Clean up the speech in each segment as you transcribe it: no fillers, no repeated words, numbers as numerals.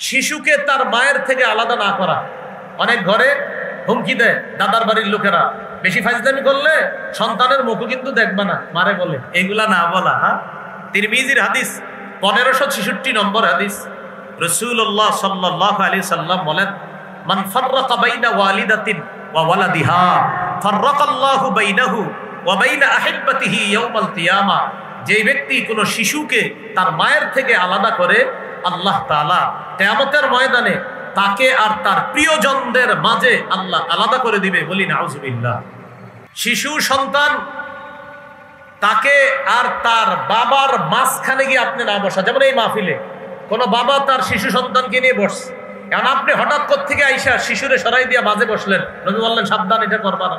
শিশুকে তার মায়ের থেকে আলাদা না করা। অনেক ঘরে হুমকি দেয় দাদার বাড়ির লোকেরা, বেশি ফাজলামি করলে সন্তানের মুখও কিন্তু দেখবে না, মারে বলে। এগুলা না বলা। হ্যাঁ, তিরমিজির হাদিস 1566 নম্বর হাদিস। রাসূলুল্লাহ সাল্লাল্লাহু আলাইহি সাল্লাম বলেন, মান ফাররাকা বাইনা ওয়ালিদাতিন ওয়া ওয়ালাদিহা ফাররাকাল্লাহু বাইনাহু ওয়া বাইনা আহিব্বাতিহি ইয়াউমাল কিয়ামা। যে ব্যক্তি কোনো শিশুকে তার মায়ের থেকে আলাদা করে, আল্লাহ তাআলা কিয়ামতের ময়দানে তাকে আর তার প্রিয়জনদের মাঝে আল্লাহ আলাদা করে দিবে। বলি নাউজুবিল্লাহ। শিশু সন্তান তাকে আর তার বাবার মাঝখানে গিয়ে আপনি না বসা। যেমন এই মাহফিলে কোনো বাবা তার শিশু সন্তানকে নিয়ে বসছে, এখন আপনি হঠাৎ কোত্থেকে আইসা শিশুরে সরাই দিয়ে মাঝে বসলেন। নবী বললেন, সাবধান, এটা করবা না।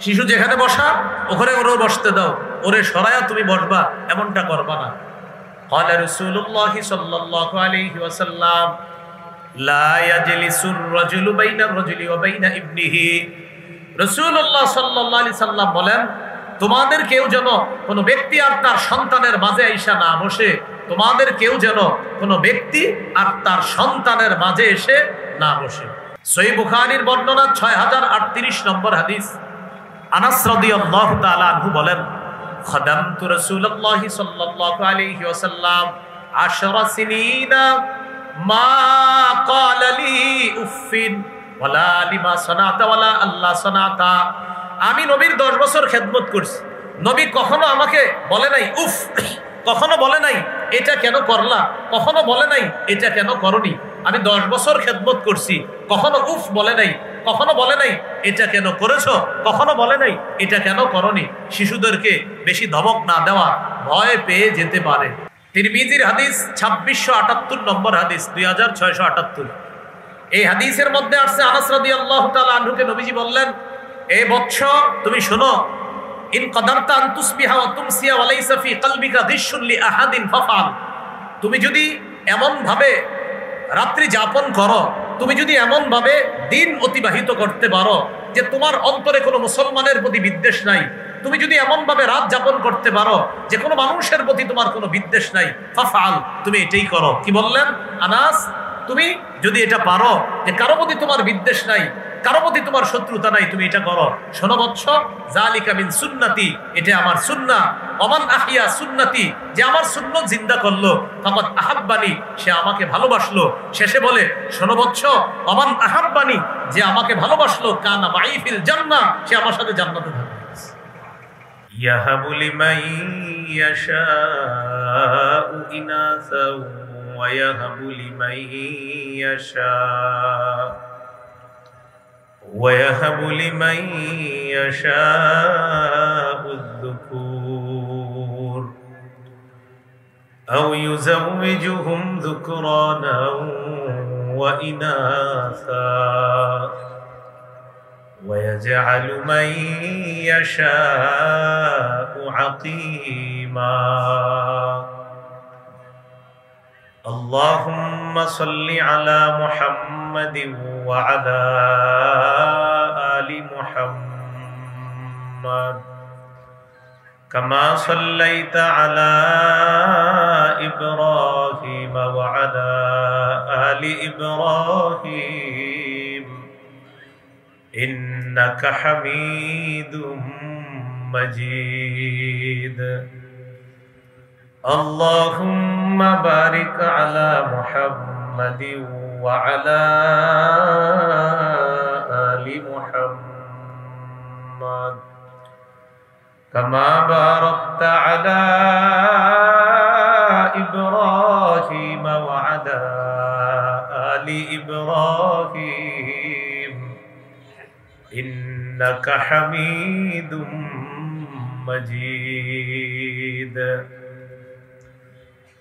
শিশু যেখানে বসা ওখানে ওরও বসতে দাও, ওরে সরায়া তুমি বসবা, এমনটা করবা না। ক্বালা রাসূলুল্লাহ সাল্লাল্লাহু আলাইহি ওয়াসাল্লাম, লা ইয়াজলিসুর রাজুলু বাইনার রাজুলি ওয়া বাইনা ইবনিহি। রাসূলুল্লাহ সাল্লাল্লাহু আলাইহি সাল্লাম বলেন, তোমাদের কেউ যেন কোনো ব্যক্তি আর তার সন্তানের মাঝে আইসা না বসে। তোমাদের কেউ যেন কোনো ব্যক্তি আর তার সন্তানের মাঝে এসে না বসে। সহিহ বুখারীর বর্ণনা 6038 নম্বর হাদিস। আনাস রাদিয়াল্লাহু তাআলা আনহু বলেন, খাদামতু রাসূলুল্লাহি সাল্লাল্লাহু আলাইহি ওয়াসাল্লাম 10 সিনিনা মা ক্বালা লি উফিন ওয়ালা লিমা সানাতা ওয়ালা আল্লাহ সানাতা। আমি নবীর 10 বছর খেদমত করছি, নবী কখনো আমাকে বলে নাই উফ, কখনো বলে নাই এটা কেন করলা, কখনো বলে নাই এটা কেন করনি। আমি 10 বছর খেদমত করছি, কখনো উফ বলে নাই, কখনো বলে নাই এটা কেন করেছো, কখনো বলে নাই এটা কেন করনি। শিশুদেরকে বেশি ধমক না দেওয়া, ভয় পেয়ে যেতে পারে। তিরমিজির হাদিস 2678 নম্বর হাদিস, 2678। এই হাদিসের মধ্যে আসছে, আনাস রাদিয়াল্লাহু তাআলা আনহুকে নবীজি বললেন, এ বৎস তুমি শোনো, ইন কদারতা আন তুসবিহা ওয়া তুমসিয়া ওয়া লাইসা ফি কলবিকা গিশুন লি আহাদিন ফাফআল। তুমি যদি এমন ভাবে রাত্রি যাপন করো, তুমি যদি এমন ভাবে দিন অতিবাহিত করতে পারো যে তোমার অন্তরে কোনো মুসলমানের প্রতি বিদ্বেষ নাই, তুমি যদি এমন ভাবে রাত যাপন করতে পারো যে কোনো মানুষের প্রতি তোমার কোনো বিদ্বেষ নাই, ফাফআল, তুমি এটাই করো। কি বললেন আনাস, তুমি যদি এটা পারো যে কারো প্রতি তোমার বিদ্বেষ নাই, কারো প্রতি তোমার শত্রুতা নাই, তুমি এটা করো। শোনো বৎস, যালিকা মিন সুন্নতি, এটা আমার সুন্নাহ। ওমান আহইয়া সুন্নতি, যে আমার সুন্নাত জিন্দা করলো, ফাকাদ আহাব্বানি, সে আমাকে ভালোবাসলো। শেষে বলে, শোনো বৎস, ওমান আহাব্বানি, যে আমাকে ভালোবাসলো, কানা মাই ফিল জান্নাহ, সে আমার সাথে জান্নাতে থাকবে। ইয়াহাবু লিমান ইয়াশাউ ইনাসা ওয়া ইয়াহাবু লিমান ইয়াশাউ وَيَهَبُ لِمَن يَشَاءُ الذُّكُورَ أَوْ يُزَوِّجُهُمْ ذُكْرَانًا وَإِنَاثًا وَيَجْعَلُ مَن يَشَاءُ عَقِيمًا اللهم صل على محمد وعلى آل محمد كما صليت على إبراهيم وعلى آل إبراهيم إنك حميد مجيد اللهم بارك على محمد وعلى آل محمد كما باركت على إبراهيم وعلى آل إبراهيم إنك حميد مجيد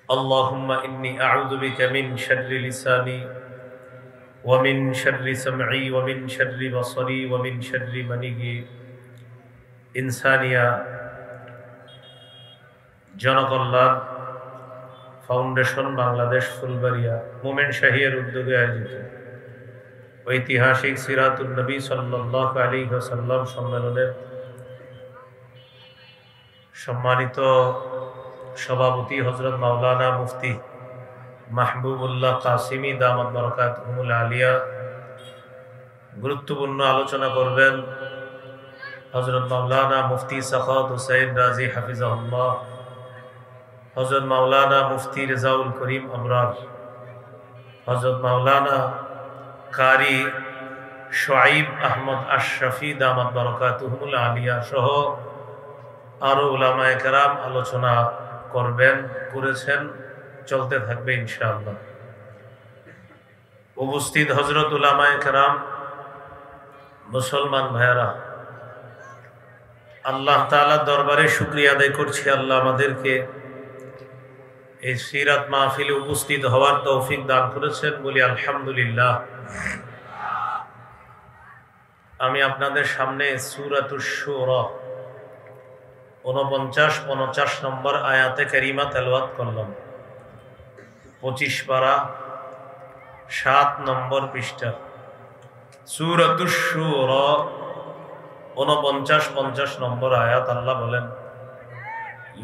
اللهم إني أعوذ بك من شر لساني ومن شر سمعي ومن شر بصري ومن شر مني ইনসানিয়া জনকল্যাণ ফাউন্ডেশন বাংলাদেশ ফুলবাড়িয়া মোমেন্ট শাহীর উদ্যোগে আয়োজিত ঐতিহাসিক সিরাতুন নবী সাল্লাল্লাহু আলাইহি ওয়াসাল্লাম সম্মেলনের সম্মানিত সভাপতি হযরত মাওলানা মুফতি মাহবুবুল্লাহ কাসিমি দামাত বরকাতুহুল আলিয়া গুরুত্বপূর্ণ আলোচনা করবেন হযরত মাওলানা মুফতি সাখাওয়াত হুসাইন রাজি হাফিজাহুল্লাহ, হযরত মাওলানা মুফতি রেজাউল করিম আবরার, হযরত মাওলানা কারি শুআইব আহমদ আশরাফি দামাত বরকাতুহুল আলিয়া সহ আরো উলামায়ে কেরাম আলোচনা করবেন, করেছেন, চলতে থাকবে ইনশাআল্লাহ। উপস্থিত হযরত উলামায়ে কেরাম, মুসলমান ভাইয়েরা, আল্লাহ তাআলার দরবারে শুকরিয়া আদায় করছি, আল্লাহ আমাদেরকে এই সিরাত মাহফিলে উপস্থিত হওয়ার তৌফিক দান করেছেন, বলি আলহামদুলিল্লাহ। আমি আপনাদের সামনে সূরাতুশ শুরা 49-50 নম্বর আয়াতে কারিমা তেলাওয়াত করলাম। 25 পারা 7 নম্বর পৃষ্ঠা সূরাতুশ শুরা 49-50 নম্বর আয়াত। আল্লাহ বলেন,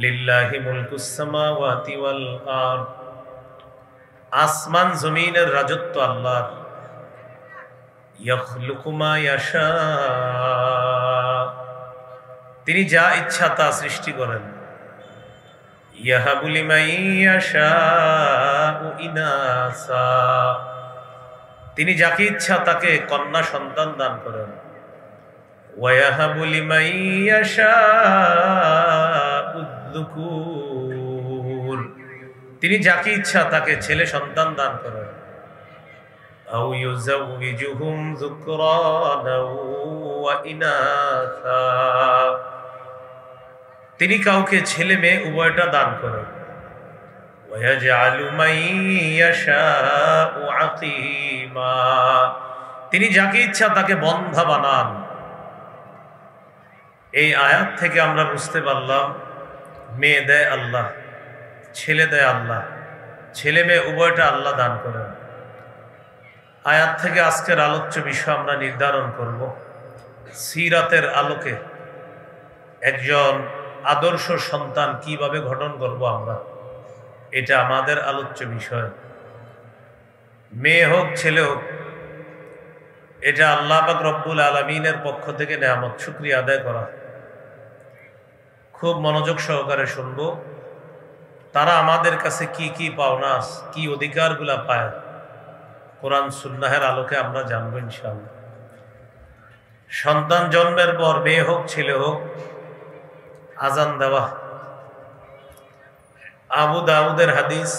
লিল্লাহি মুলকুস সামাওয়াতি ওয়াল আরদ, আসমান জমিনের রাজত্ব আল্লাহর। ইয়াখলুকু মা ইয়াশা, তিনি যা ইচ্ছা তা সৃষ্টি করেন। ইয়াহাবু লিমান ইয়াশাউ ইনাসা, তিনি যাকে ইচ্ছা তাকে কন্যা সন্তান দান করেন। ওয়ায়াহাবু লিমান ইয়াশাউ যুকুর, তিনি যাকে ইচ্ছা তাকে ছেলে সন্তান দান করেন। আও ইউযাউযুহুম যুকরানা ওয়া ইনাসা, তিনি কাউকে ছেলে মেয়ে উভয়টা দান করেন। ওয়ায়াজআলু মান ইয়াশাউ আকীমা, তিনি যাকে ইচ্ছা তাকে বন্ধা বানান। এই আয়াত থেকে আমরা বুঝতে পারলাম, মেয়ে দেয় আল্লাহ, ছেলে দেয় আল্লাহ, ছেলে মেয়ে উভয়টা আল্লাহ দান করেন। আয়াত থেকে আজকের আলোচ্য বিষয় আমরা নির্ধারণ করব। সিরাতের আলোকে একজন আদর্শ সন্তান কিভাবে গঠন করব আমরা, এটা আমাদের আলোচ্য বিষয়। মেয়ে হোক ছেলে হোক, এটা আল্লাহ পাক রব্বুল আলামিনের পক্ষ থেকে নেয়ামত, শুকরিয়া আদায় করা। খুব মনোযোগ সহকারে শুনবো, তারা আমাদের কাছে কি কি পাওনা, কি অধিকারগুলা পায়, কোরআন সুন্নাহের আলোকে আমরা জানবো ইনশাআল্লাহ। সন্তান জন্মের পর মেয়ে হোক ছেলে হোক আজান দেওয়া। আবু দাউদের হাদিস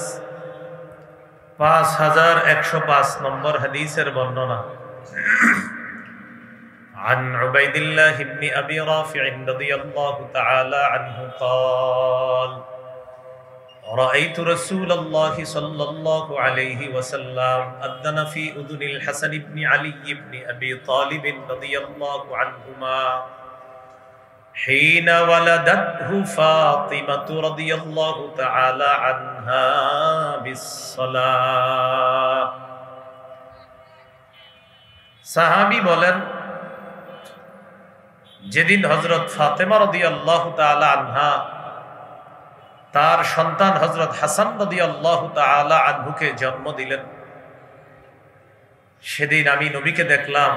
5105 নম্বর হাদিসের বর্ণনা। عن عبيد الله بن أبي رافع رضي الله تعالى عنه قال رأيت رسول الله صلى الله عليه وسلم أذن في أذن الحسن بن علي بن أبي طالب رضي الله عنهما حين ولدته فاطمة رضي الله تعالى عنها بالصلاة। সাহাবী বলেন, যেদিন হযরত ফাতেমা রাদিয়াল্লাহু তাআলা আনহা তার সন্তান হযরত হাসান রাদিয়াল্লাহু তাআলা আনহুকে জন্ম দিলেন, সেদিন আমি নবীকে দেখলাম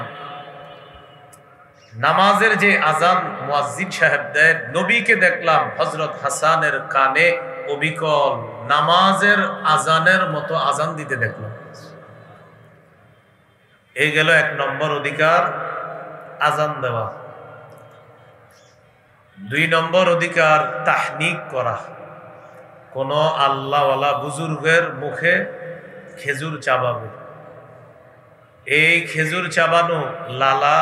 নামাজের যে আজান মুয়াজ্জিন সাহেব দেন, নবীকে দেখলাম হযরত হাসানের কানে অবিকল নামাজের আজানের মতো আজান দিতে দেখলাম। এই গেল 1 নম্বর অধিকার, আজান দেওয়া। 2 নম্বর অধিকার, তাহনিক করা। কোন আল্লাহওয়ালা বুজুর্গের মুখে খেজুর চাবাবে। এই খেজুর চাবানো লালা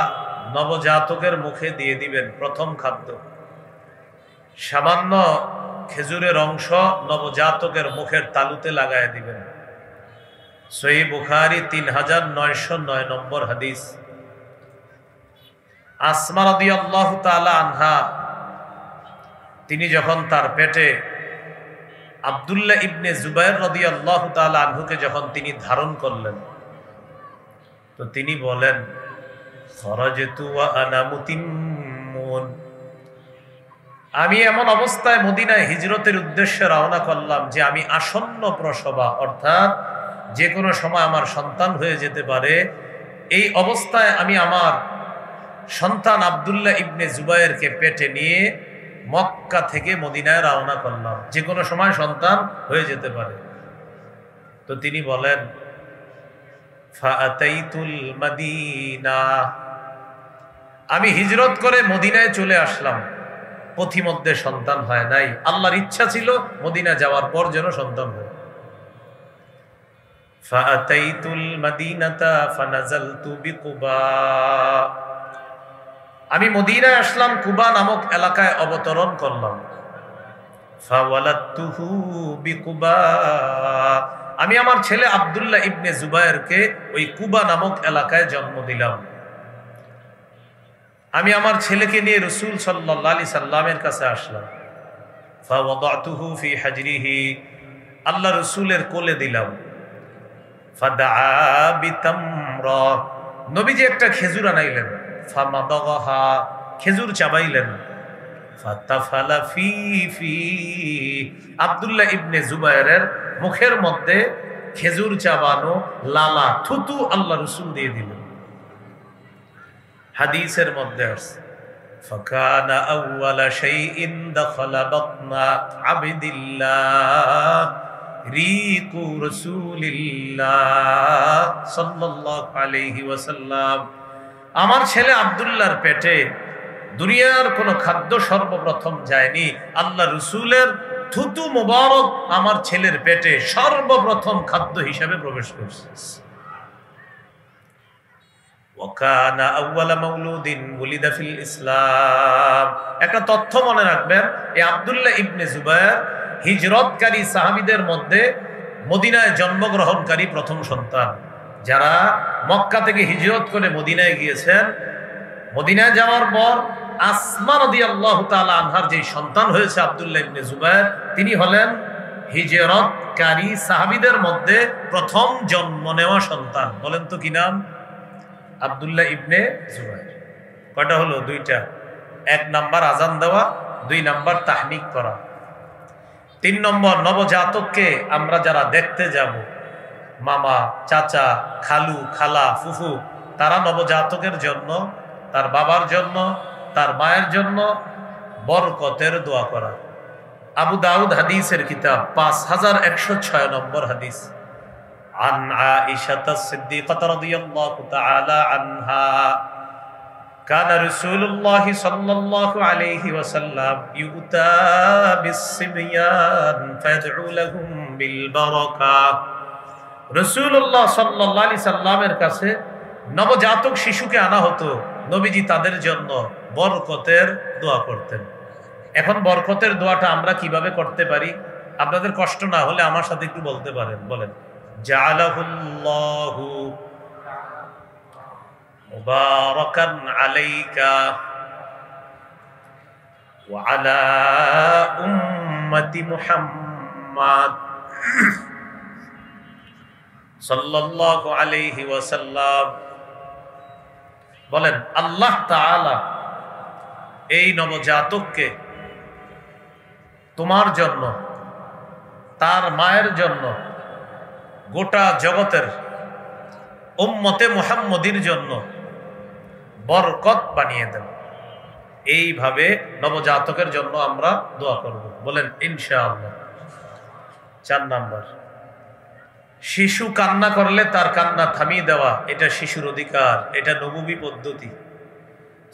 নবজাতকের মুখে দিয়ে দিবেন, প্রথম খাদ্য। সামান্য খেজুরের অংশ নবজাতকের মুখের তালুতে লাগায় দিবেন। সহিহ বুখারী 3909 নম্বর হাদিস। আসমা রাদিয়াল্লাহু তাআলা আনহা, তিনি যখন তার পেটে আব্দুল্লাহ ইবনে জুবাইর রাদিয়াল্লাহু তাআলা আনহুকে যখন তিনি ধারণ করলেন, তো তিনি বলেন, খরাজতু ওয়া আনা মুতিম্মুন, আমি এমন অবস্থায় মদিনায় হিজরতের উদ্দেশ্যে রওনা করলাম যে আমি আসন্ন প্রসবা, অর্থাৎ যে কোনো সময় আমার সন্তান হয়ে যেতে পারে। এই অবস্থায় আমি আমার সন্তান আব্দুল্লাহ ইবনে জুবায়েরকে পেটে নিয়ে মক্কা থেকে মদিনায় রওনা করলাম, যে কোনো সময় সন্তান হয়ে যেতে পারে। তো তিনি বলেন, ফাআতাইতুল মাদিনা, আমি হিজরত করে মদিনায় চলে আসলাম, পথিমধ্যে সন্তান হয় নাই। আল্লাহর ইচ্ছা ছিল মদিনা যাওয়ার পর যেন সন্তান হয়। ফাআতাইতুল মাদিনাতা ফানাজালতু বিকুবা, আমি মদিনায় আসলাম, কুবা নামক এলাকায় অবতরণ করলাম। ফাওয়ালাদতুহু বিকুবা, আমি আমার ছেলে আব্দুল্লাহ ইবনে জুবায়েরকে ওই কুবা নামক এলাকায় জন্ম দিলাম। আমি আমার ছেলেকে নিয়ে রাসূল সাল্লাল্লাহু আলাইহি সাল্লামের কাছে আসলাম। ফাওয়াদাতুহু ফি হাজরিহি, আল্লাহ রাসূলের কোলে দিলাম। ফাদাআ বিতামরা, নবীজি একটা খেজুর আনাইলেন। ফামাদাগাহা, খেজুর চাবাইলেন। ফাতাফালা ফি ফি, আব্দুল্লাহ ইবনে জুবায়েরের মুখের মধ্যে খেজুর চাবানো লালা থুতু আল্লাহ রাসূল দিয়ে দিলেন। হাদিসের মধ্যে আছে, ফাকানা আউওয়ালা শাইইন দাখালা বাতনা আবদিল্লাহ রিকু রাসূলিল্লাহ সাল্লাল্লাহু আলাইহি ওয়াসাল্লাম, আমার ছেলে আব্দুল্লাহর পেটে দুনিয়ার কোনো খাদ্য সর্বপ্রথম যায়নি, আল্লাহ রাসূলের থুতু মুবারক আমার ছেলের পেটে সর্বপ্রথম খাদ্য হিসাবে প্রবেশ করছে। ওয়াকানা আউওয়ালা মাউলুদিন ওয়ালিদা ফিল ইসলাম, একটা তথ্য মনে রাখবেন, এই আব্দুল্লাহ ইবনে জুবায়ের হিজরতকারী সাহাবীদের মধ্যে মদিনায় জন্মগ্রহণকারী প্রথম সন্তান। যারা মক্কা থেকে হিজরত করে মদিনায় গিয়েছেন, মদিনায় যাওয়ার পর আসমা রাদিয়াল্লাহু তাআলা আনহার যে সন্তান হয়েছে আব্দুল্লাহ ইবনে জুবায়ের, তিনি হলেন হিজরতকারী সাহাবীদের মধ্যে প্রথম জন্ম নেওয়া সন্তান। বলেন তো কি নাম? আব্দুল্লাহ ইবনে জুবায়ের। কয়টা হলো? দুইটা। 1 নাম্বার আজান দেওয়া, 2 নাম্বার তাহনিক করা। 3 নম্বর নবজাতককে আমরা যারা দেখতে যাব, মামা, চাচা, খালু, খালা, ফুফু, তারা নবজাতকের জন্য, তার বাবার জন্য, তার মায়ের জন্য বরকতের দোয়া করা। আবু দাউদ হাদিসের কিতাব 5106 নম্বর হাদিস। عن عائشة الصديقة رضي الله تعالى عنها كان رسول الله صلى الله عليه وسلم يؤتى بالصبيان فيدعو لهم بالبركة। রাসূলুল্লাহ সাল্লাল্লাহু আলাইহি সাল্লামের কাছে নবজাতক শিশুকে আনা হতো, নবীজি তাদের জন্য বরকতের দোয়া করতেন। এখন বরকতের দোয়াটা আমরা কিভাবে করতে পারি? আপনাদের কষ্ট না হলে আমার সাথে একটু বলতে পারেন। বলেন, জাআলাহুল্লাহু মুবারাকান আলাইকা ওয়া আলা উম্মতি মুহাম্মাদ সাল্লাল্লাহু আলাইহি ওয়াসাল্লাম। বলেন, আল্লাহ তাআলা এই নবজাতককে তোমার জন্য, তার মায়ের জন্য, গোটা জগতের উম্মতে মুহাম্মদীর জন্য বরকত বানিয়ে দেন। এইভাবে নবজাতকের জন্য আমরা দোয়া করব। বলেন ইনশাআল্লাহ। 4 নাম্বার, শিশু কান্না করলে তার কান্না থামিয়ে দেওয়া, এটা শিশুর অধিকার, এটা নববী পদ্ধতি।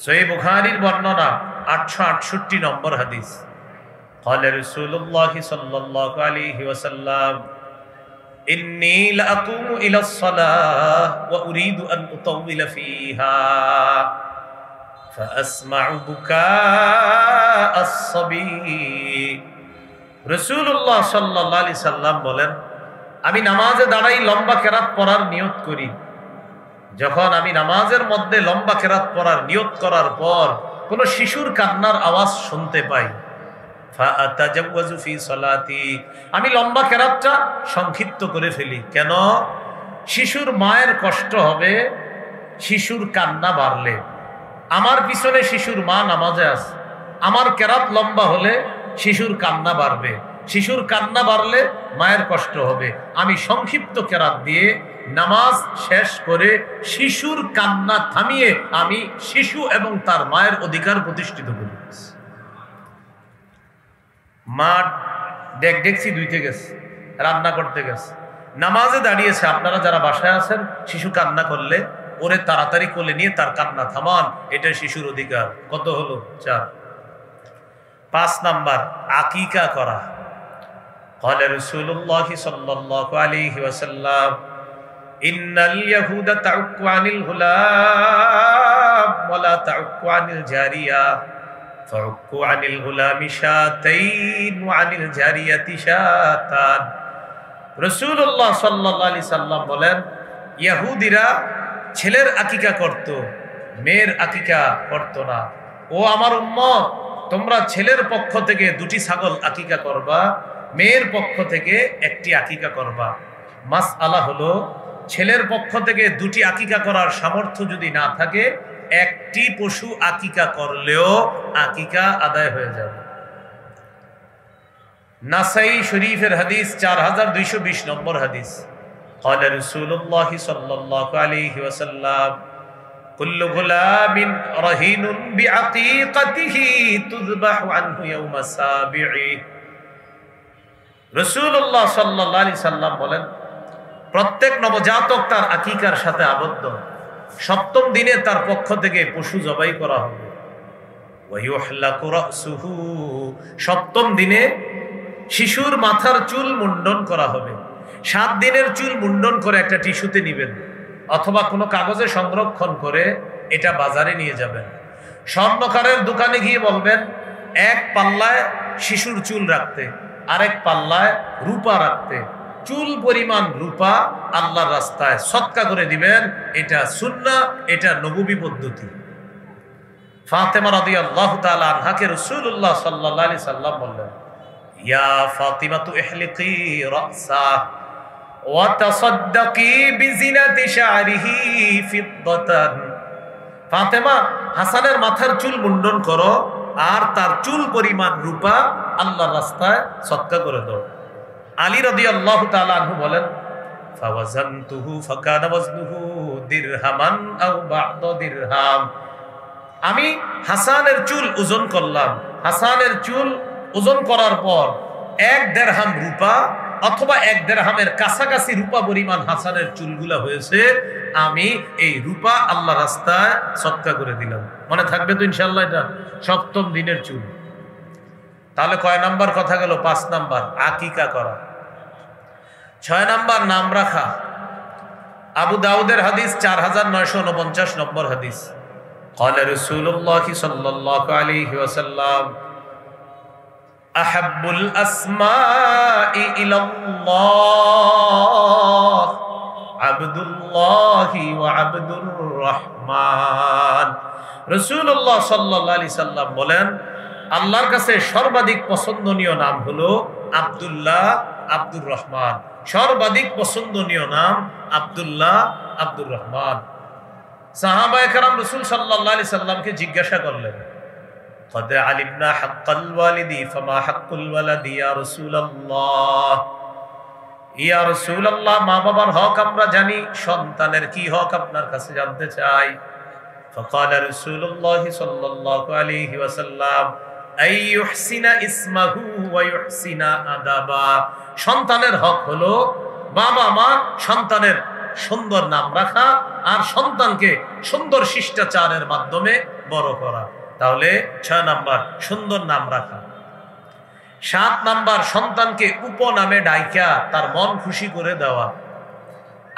সহিহ বুখারীর বর্ণনা 868 নম্বর হাদিস। قال رسول الله صلى الله عليه وسلم إني لأقوم إلى الصلاة وأريد أن أطول فيها فأسمع بكاء الصبي। রাসূলুল্লাহ সাল্লাল্লাহু আলাইহি সাল্লাম বলেন, আমি নামাজে দাঁড়াই লম্বা কেরাত পড়ার নিয়ত করি। যখন আমি নামাজের মধ্যে লম্বা কেরাত পড়ার নিয়ত করার পর কোন শিশুর কান্নার আওয়াজ শুনতে পাই, ফাআতাজাওয়াজু ফি সালাতি, আমি লম্বা কেরাতটা সংক্ষিপ্ত করে ফেলি। কেন? শিশুর মায়ের কষ্ট হবে শিশুর কান্না বাড়লে। আমার পিছনে শিশুর মা নামাজে আছে, আমার কেরাত লম্বা হলে শিশুর কান্না বাড়বে। শিশুর কান্না বাড়লে মায়ের কষ্ট হবে। আমি সংক্ষিপ্ত কেরাত দিয়ে নামাজ শেষ করে শিশুর কান্না থামিয়ে আমি শিশু এবং তার মায়ের অধিকার প্রতিষ্ঠিত করি। মা ডেকছি ধুইতে গেছে, রান্না করতে গেছে, নামাজে দাঁড়িয়েছে। আপনারা যারা বাসায় আছেন, শিশু কান্না করলে ওরে তাড়াতাড়ি কোলে নিয়ে তার কান্না থামান, এটা শিশুর অধিকার। কত হলো? 4। 5 নাম্বার, আকিকা করা। قال رسول الله صلى الله عليه وسلم إن اليهود تعق عن الغلام ولا تعق عن الجارية فعقوا عن الغلام شاتين وعن الجارية شاتان। রাসূলুল্লাহ সাল্লাল্লাহু আলাইহি সাল্লাম বলেন, ইহুদিরা ছেলের আকিকা করত, মেয়ের আকিকা করত না। ও আমার উম্মত, তোমরা ছেলের পক্ষ থেকে 2টি ছাগল আকিকা করবা, মেয়ের পক্ষ থেকে 1টি আকিকা করবা। মাসআলা হলো, ছেলের পক্ষ থেকে 2টি আকিকা করার সামর্থ্য যদি না থাকে, 1টি পশু আকিকা করলেও আকিকা আদায় হয়ে যাবে। নাসাই শরীফের হাদিস 4220 নম্বর হাদিস। قال رسول الله صلى الله عليه وسلم كل غلام رهين بعقيقته تذبح عنه يوم السابع। রাসূলুল্লাহ সাল্লাল্লাহু আলাইহি সাল্লাম বলেন, প্রত্যেক নবজাতক তার আকিকার সাথে আবদ্ধ। 7ম দিনে তার পক্ষ থেকে পশু জবাই করা হবে। ওয়ায়ুহলাকু রাসুহু, 7ম দিনে শিশুর মাথার চুল মুন্ডন করা হবে। 7 দিনের চুল মুন্ডন করে একটা টিস্যুতে নিবেন অথবা কোনো কাগজে সংরক্ষণ করে এটা বাজারে নিয়ে যাবেন। স্বর্ণকারের দোকানে গিয়ে বলবেন, 1 পাল্লায় শিশুর চুল রাখতে, আরেক পাল্লায় রূপা রাখতে। চুল পরিমাণ রূপা আল্লাহর রাস্তায় সদকা করে দিবেন। এটা সুন্নাহ, এটা নববী পদ্ধতি। ফাতেমা রাদিয়াল্লাহু তাআলা আনহাকে রাসূলুল্লাহ সাল্লাল্লাহু আলাইহি সাল্লাম বললেন, ইয়া ফাতিমাতু ইহলিকি রাসা ওয়া তাসাদ্দাকি বিজিনাতি শা'রিহি ফিদ্দাতান। ফাতেমা, হাসানের মাথার চুল মুন্ডন করো আর তার চুল পরিমাণ রূপা আল্লাহর রাস্তায় সদকা করে দাও। আলী রাদিয়াল্লাহু তাআলা আনহু বলেন, ফাওয়াজানতুহু ফাকানা ওয়াজনুহু দিরহামান আও বা'দা দিরহাম। আমি হাসানের চুল ওজন করলাম। হাসানের চুল ওজন করার পর 1 দিরহাম রূপা অথবা 1 দিরহামের কাছাকাছি রূপা পরিমাণ হাসানের চুলগুলা হয়েছে। আমি এই রূপা আল্লাহর রাস্তায় সদকা করে দিলাম। মনে থাকবে তো ইনশাআল্লাহ? এটা 7ম দিনের চুল। তাহলে কয় নাম্বার কথা গেল? 5 নাম্বার, আকিকা করা। 6 নাম্বার, নাম রাখা। আবু দাউদের হাদিস 4949 নম্বর হাদিস। قال رسول الله صلى الله عليه وسلم أحب الأسماء إلى الله عبد الله وعبد الرحمن। রাসূলুল্লাহ সাল্লাল্লাহু আলাইহি সাল্লাম বলেন, আল্লাহর কাছে সর্বাধিক পছন্দনীয় নাম হলো আব্দুল্লাহ, আব্দুর রহমান। সর্বাধিক পছন্দনীয় নাম আব্দুল্লাহ, আব্দুর রহমান। সাহাবায়ে কেরাম রাসূল সাল্লাল্লাহু আলাইহি সাল্লামকে জিজ্ঞাসা করলেন, قد علمنا حق الوالد فما حق الولد يا رسول الله। ইয়া রাসূলুল্লাহ, মা বাবার হক আমরা জানি, সন্তানের কি হক আপনার কাছে জানতে চাই। فقال رسول الله صلى الله عليه وسلم أن يحسن اسمه ويحسن أدبه। সন্তানের হক হলো বাবা মা সন্তানের সুন্দর নাম রাখা আর সন্তানকে সুন্দর শিষ্টাচারের মাধ্যমে বড় করা। তাহলে 6 নাম্বার, সুন্দর নাম রাখা। 7 নাম্বার, সন্তানকে উপনামে ডাইকা তার মন খুশি করে দেওয়া।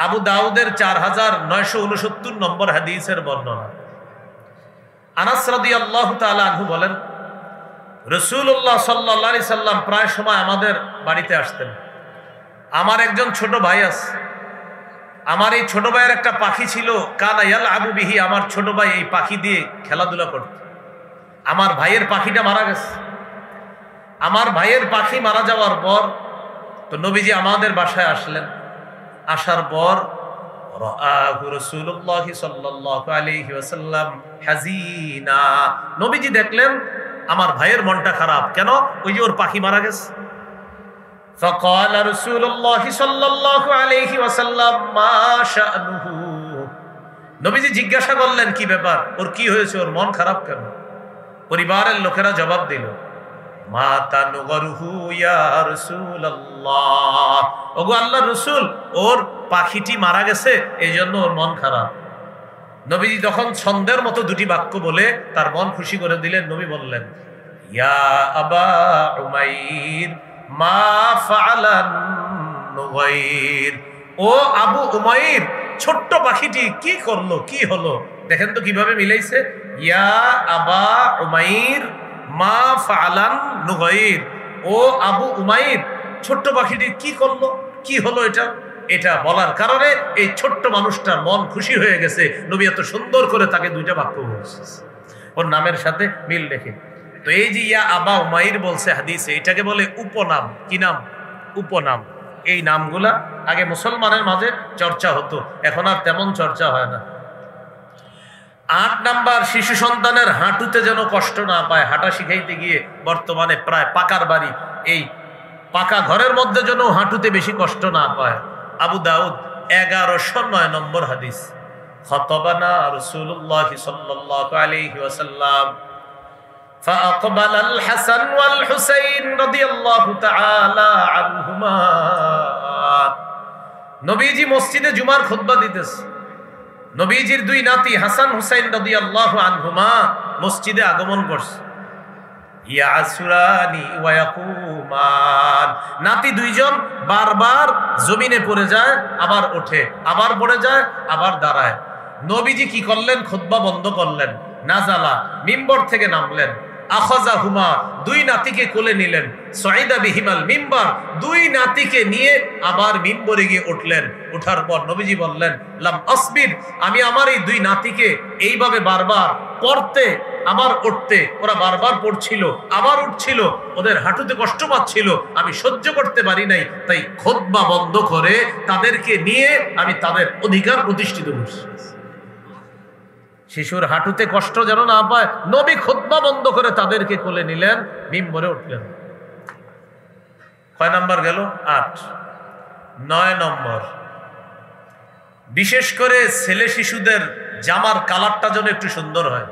আবু দাউদের 4969 নম্বর হাদিসের বর্ণনা। আনাস রাদিয়াল্লাহু তাআলা আনহু বলেন, রাসূলুল্লাহ সাল্লাল্লাহু আলাইহি সাল্লাম প্রায় সময় আমাদের বাড়িতে আসতেন। আমার একজন ছোট ভাই আছে। আমার এই ছোট ভাইয়ের একটা পাখি ছিল, কানা ইয়ালআবু বিহি। আমার ছোট ভাই এই পাখি দিয়ে খেলাধুলা করত। আমার ভাইয়ের পাখিটা মারা গেছে। আমার ভাইয়ের পাখি মারা যাওয়ার পর তো নবীজি আমাদের বাসায় আসলেন। আসার পর রাআহু রাসূলুল্লাহ সাল্লাল্লাহু আলাইহি ওয়াসাল্লাম হাজিনা। নবীজি দেখলেন আমার ভাইয়ের মনটা খারাপ। কেন? ওই যে ওর পাখি মারা গেছে। فقال رسول الله صلى الله عليه وسلم ما شأنه। নবীজি জিজ্ঞাসা করলেন কি ব্যাপার, ওর কি হয়েছে, ওর মন খারাপ কেন? পরিবারের লোকেরা জবাব দিল, মা তানুগরহু ইয়া রাসূলুল্লাহ, ওগো আল্লাহর রাসূল, ওর পাখিটি মারা গেছে, এইজন্য ওর মন খারাপ। নবীজি তখন ছন্দের মতো দুটি বাক্য বলে তার মন খুশি করে দিলেন। নবী বললেন, ইয়া আবা উমাইর মা ফাআলান নুগাইর, ও আবু উমাইর, ছোট্ট পাখিটি কি করলো, কি হলো? দেখেন তো কিভাবে মিলাইছে, ইয়া আবা উমাইর মা ফাআলান নুগাইর, ও আবু উমাইর, ছোট্ট পাখিটি কি করলো, কি হলো? এটা বলার কারণে এই ছোট্ট মানুষটার মন খুশি হয়ে গেছে। নবী এত সুন্দর করে তাকে দুইটা বাক্য বলছে ওর নামের সাথে মিল রেখে। তো এই যে ইয়া আবা উমাইর বলছে হাদিসে, এটাকে বলে উপনাম। কি নাম? উপনাম। এই নামগুলা আগে মুসলমানের মাঝে চর্চা হতো, এখন আর তেমন চর্চা হয় না। 8 নাম্বার, শিশু সন্তানের হাঁটুতে যেন কষ্ট না পায়, হাঁটা শিখাইতে গিয়ে বর্তমানে প্রায় পাকার বাড়ি, এই পাকা ঘরের মধ্যে যেন হাঁটুতে বেশি কষ্ট না পায়। আবু দাউদ 1109 নম্বর হাদিস, খতবানা রাসূলুল্লাহ সাল্লাল্লাহু আলাইহি ওয়াসাল্লাম فأقبل الحسن والحسين رضي الله تعالى عنهما। নবীজি মসজিদে জুমার খুতবা দিতেছে, নবীজির দুই নাতি হাসান হুসাইন রাদিয়াল্লাহু আনহুমা মসজিদে আগমন করছে। ইয়াসুরানি ওয়া ইয়াকুমান, নাতি দুইজন বারবার জমিনে পড়ে যায়, আবার ওঠে, আবার পড়ে যায়, আবার দাঁড়ায়। নবীজি কি করলেন? খুতবা বন্ধ করলেন, নাজালা, মিম্বর থেকে নামলেন, আখাযাহুমা, দুই নাতিকে কোলে নিলেন, সাইদা বিহিমাল মিম্বার, দুই নাতিকে নিয়ে আবার মিম্বরে গিয়ে উঠলেন। ওঠার পর নবীজি বললেন, লাম আসবির, আমি আমার এই দুই নাতিকে এইভাবে বারবার পড়তে আবার উঠতে, ওরা বারবার পড়ছিল আবার উঠছিল, ওদের হাঁটুতে কষ্ট পাচ্ছিল, আমি সহ্য করতে পারি নাই, তাই খুতবা বন্ধ করে তাদেরকে নিয়ে আমি তাদের অধিকার প্রতিষ্ঠিত করছি। শিশুর হাঁটুতে কষ্ট যেন না পায়, নবী খুতবা বন্ধ করে তাদেরকে কোলে নিলেন, মিম্বরে উঠলেন। কয় নাম্বার গেল? 8। 9 নম্বর, বিশেষ করে ছেলে শিশুদের জামার কালারটা যেন একটু সুন্দর হয়।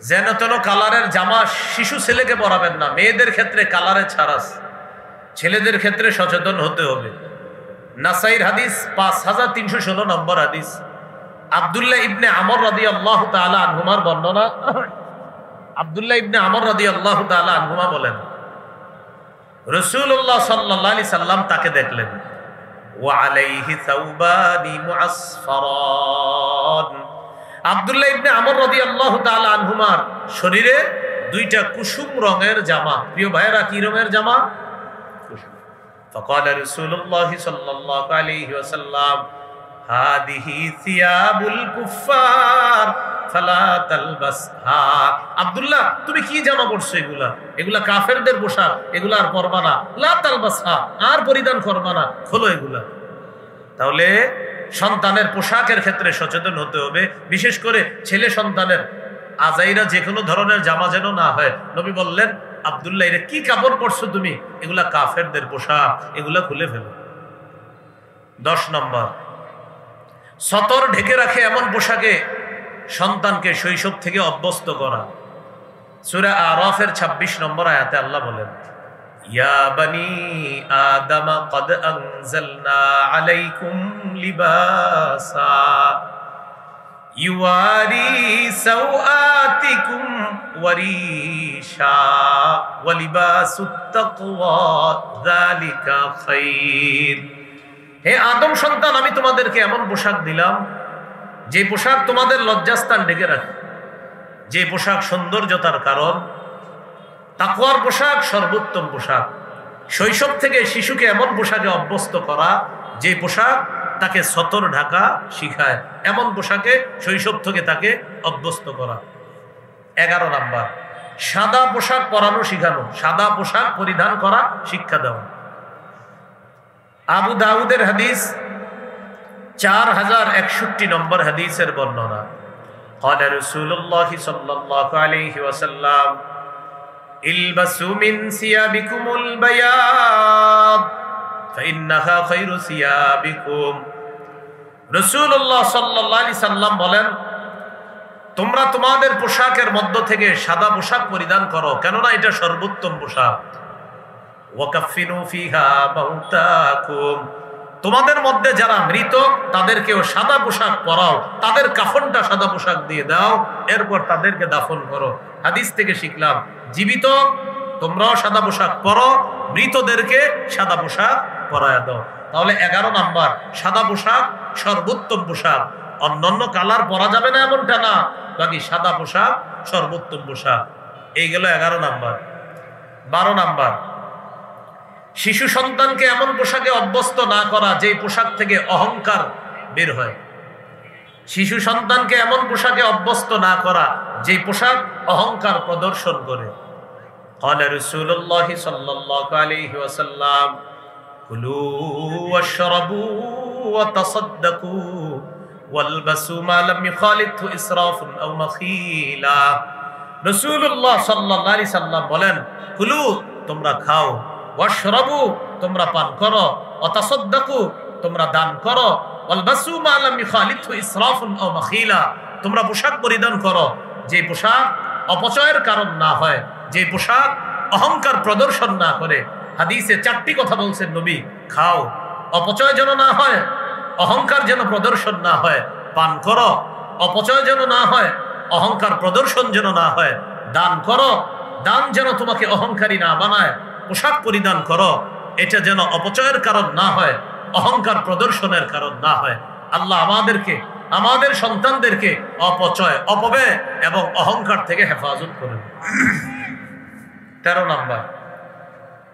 যেন তেন কালারের জামা শিশু ছেলেকে পরাবেন না, মেয়েদের ক্ষেত্রে কালারে ছাড় আছে, ছেলেদের ক্ষেত্রে সচেতন হতে হবে। নাসাইর হাদিস 5316 নম্বর হাদিস, আব্দুল্লাহ ইবনে আমর রাদিয়াল্লাহু তাআলা আনহুমার বর্ণনা। আব্দুল্লাহ ইবনে আমর রাদিয়াল্লাহু তাআলা আনহুমা বলেন, রাসূলুল্লাহ সাল্লাল্লাহু আলাইহি সাল্লাম তাকে দেখলেন, ওয়া আলাইহি সাওবানি মুআসফারান। আব্দুল্লাহ ইবনে আমর রাদিয়াল্লাহু তাআলা আনহুমার শরীরে দুইটা কুসুম রঙের জামা। প্রিয় ভাইরা, কি রঙের জামা? কুসুম। ফাকালা রাসূলুল্লাহ সাল্লাল্লাহু আলাইহি ওয়াসাল্লাম, হাদিহি সিয়াবুল কুফার ফালা তালবাসহা। আব্দুল্লাহ, তুমি কি জামা পরছো? এগুলা কাফেরদের পোশাক, এগুলা আর পরবা না। লা তালবাসহা, আর পরিধান করবা না, খোলো এগুলা। তাহলে সন্তানের পোশাকের ক্ষেত্রে সচেতন হতে হবে, বিশেষ করে ছেলে সন্তানের আজাইরা যে কোনো ধরনের জামা যেন না হয়। নবী বললেন, আব্দুল্লাহ, এরা কি কাপড় পরছো তুমি? এগুলা কাফেরদের পোশাক, এগুলা খুলে ফেলো। 10 নম্বর, সতর ঢেকে রাখে এমন পোশাকে সন্তানকে শৈশব থেকে অভ্যস্ত করা। সূরা আরাফের 26 নম্বর আয়াতে আল্লাহ বলেন, ইয়া বানি আদম ক্বাদ আনজালনা আলাইকুম লিবাসা ইউয়ারি সাওআতিকুম ওয়ারিশা ওয়া লিবাসুত তাকওয়া যালিকা খায়র। হে আদম সন্তান, আমি তোমাদেরকে এমন পোশাক দিলাম যে পোশাক তোমাদের লজ্জাস্থান ঢেকে রাখে, যে পোশাক সৌন্দর্যতার কারণ। তাকওয়ার পোশাক সর্বোত্তম পোশাক। শৈশব থেকে শিশুকে এমন পোশাকে অভ্যস্ত করা যে পোশাক তাকে সতর ঢাকা শিখায়, এমন পোশাকে শৈশব থেকে তাকে অভ্যস্ত করা। 11 নাম্বার, সাদা পোশাক পরানো শিখানো, সাদা পোশাক পরিধান করা শিক্ষা দেওয়া। আবু দাউদের হাদিস 4061 নম্বর হাদিসের বর্ণনা, قال رسول الله صلى الله عليه وسلم ইলবাসু মিন সিয়াবিকুমুল বায়াদ ফাইন্নাহা খায়রু সিয়াবিকুম। রাসূলুল্লাহ সাল্লাল্লাহু আলাইহি সাল্লাম বলেন, তোমরা তোমাদের পোশাকের মধ্য থেকে সাদা পোশাক পরিধান করো, কেননা এটা সর্বোত্তম পোশাক। ওয়াকাফিনু ফিহা মাউতাকুম, তোমাদের মধ্যে যারা মৃত তাদেরকেও সাদা পোশাক পরাও, তাদের কাফনটা সাদা পোশাক দিয়ে দাও, এরপর তাদেরকে দাফন করো। হাদিস থেকে শিখলাম, জীবিত তোমরাও সাদা পোশাক পরো, মৃতদেরকে সাদা পোশাক পরায়া দাও। তাহলে 11 নাম্বার, সাদা পোশাক সর্বোত্তম পোশাক। অন্যান্য কালার পরা যাবে না এমনটা না, বাকি সাদা পোশাক সর্বোত্তম পোশাক। এই গেল 11 নাম্বার। 12 নাম্বার, শিশু সন্তানকে এমন পোশাকে অভ্যস্ত না করা যে পোশাক থেকে অহংকার বের হয়। শিশু সন্তানকে এমন পোশাকে অভ্যস্ত না করা যে পোশাক অহংকার প্রদর্শন করে। قال رسول الله صلى الله عليه وسلم كلوا واشربوا وتصدقوا والبسوا ما لم يخالطه اسراف او مخيلا। রাসূলুল্লাহ সাল্লাল্লাহু আলাইহি সাল্লাম বলেন, কুলু তোমরা খাও, ওয়াশরাবু তোমরা পান করো, ওয়াতাসাদ্দাকু তোমরা দান করো, ওয়ালবাসু মা লাম ইখালিতহু ইসরাফুন আও মাখিলা তোমরা পোশাক পরিধান করো যে পোশাক অপচয়ের কারণ না হয়, যে পোশাক অহংকার প্রদর্শন না করে। হাদিসে 4টি কথা বলছেন নবী, খাও, অপচয় যেন না হয়, অহংকার যেন প্রদর্শন না হয়, পান করো, অপচয় যেন না হয়, অহংকার প্রদর্শন যেন না হয়, দান করো, দান যেন তোমাকে অহংকারী না বানায়, পোশাক পরিধান করো, এটা যেন অপচয়ের কারণ না হয়, অহংকার প্রদর্শনের কারণ না হয়। আল্লাহ আমাদেরকে, আমাদের সন্তানদেরকে অপচয়, অপব্যয় এবং অহংকার থেকে হেফাজত করেন। 13 নাম্বার,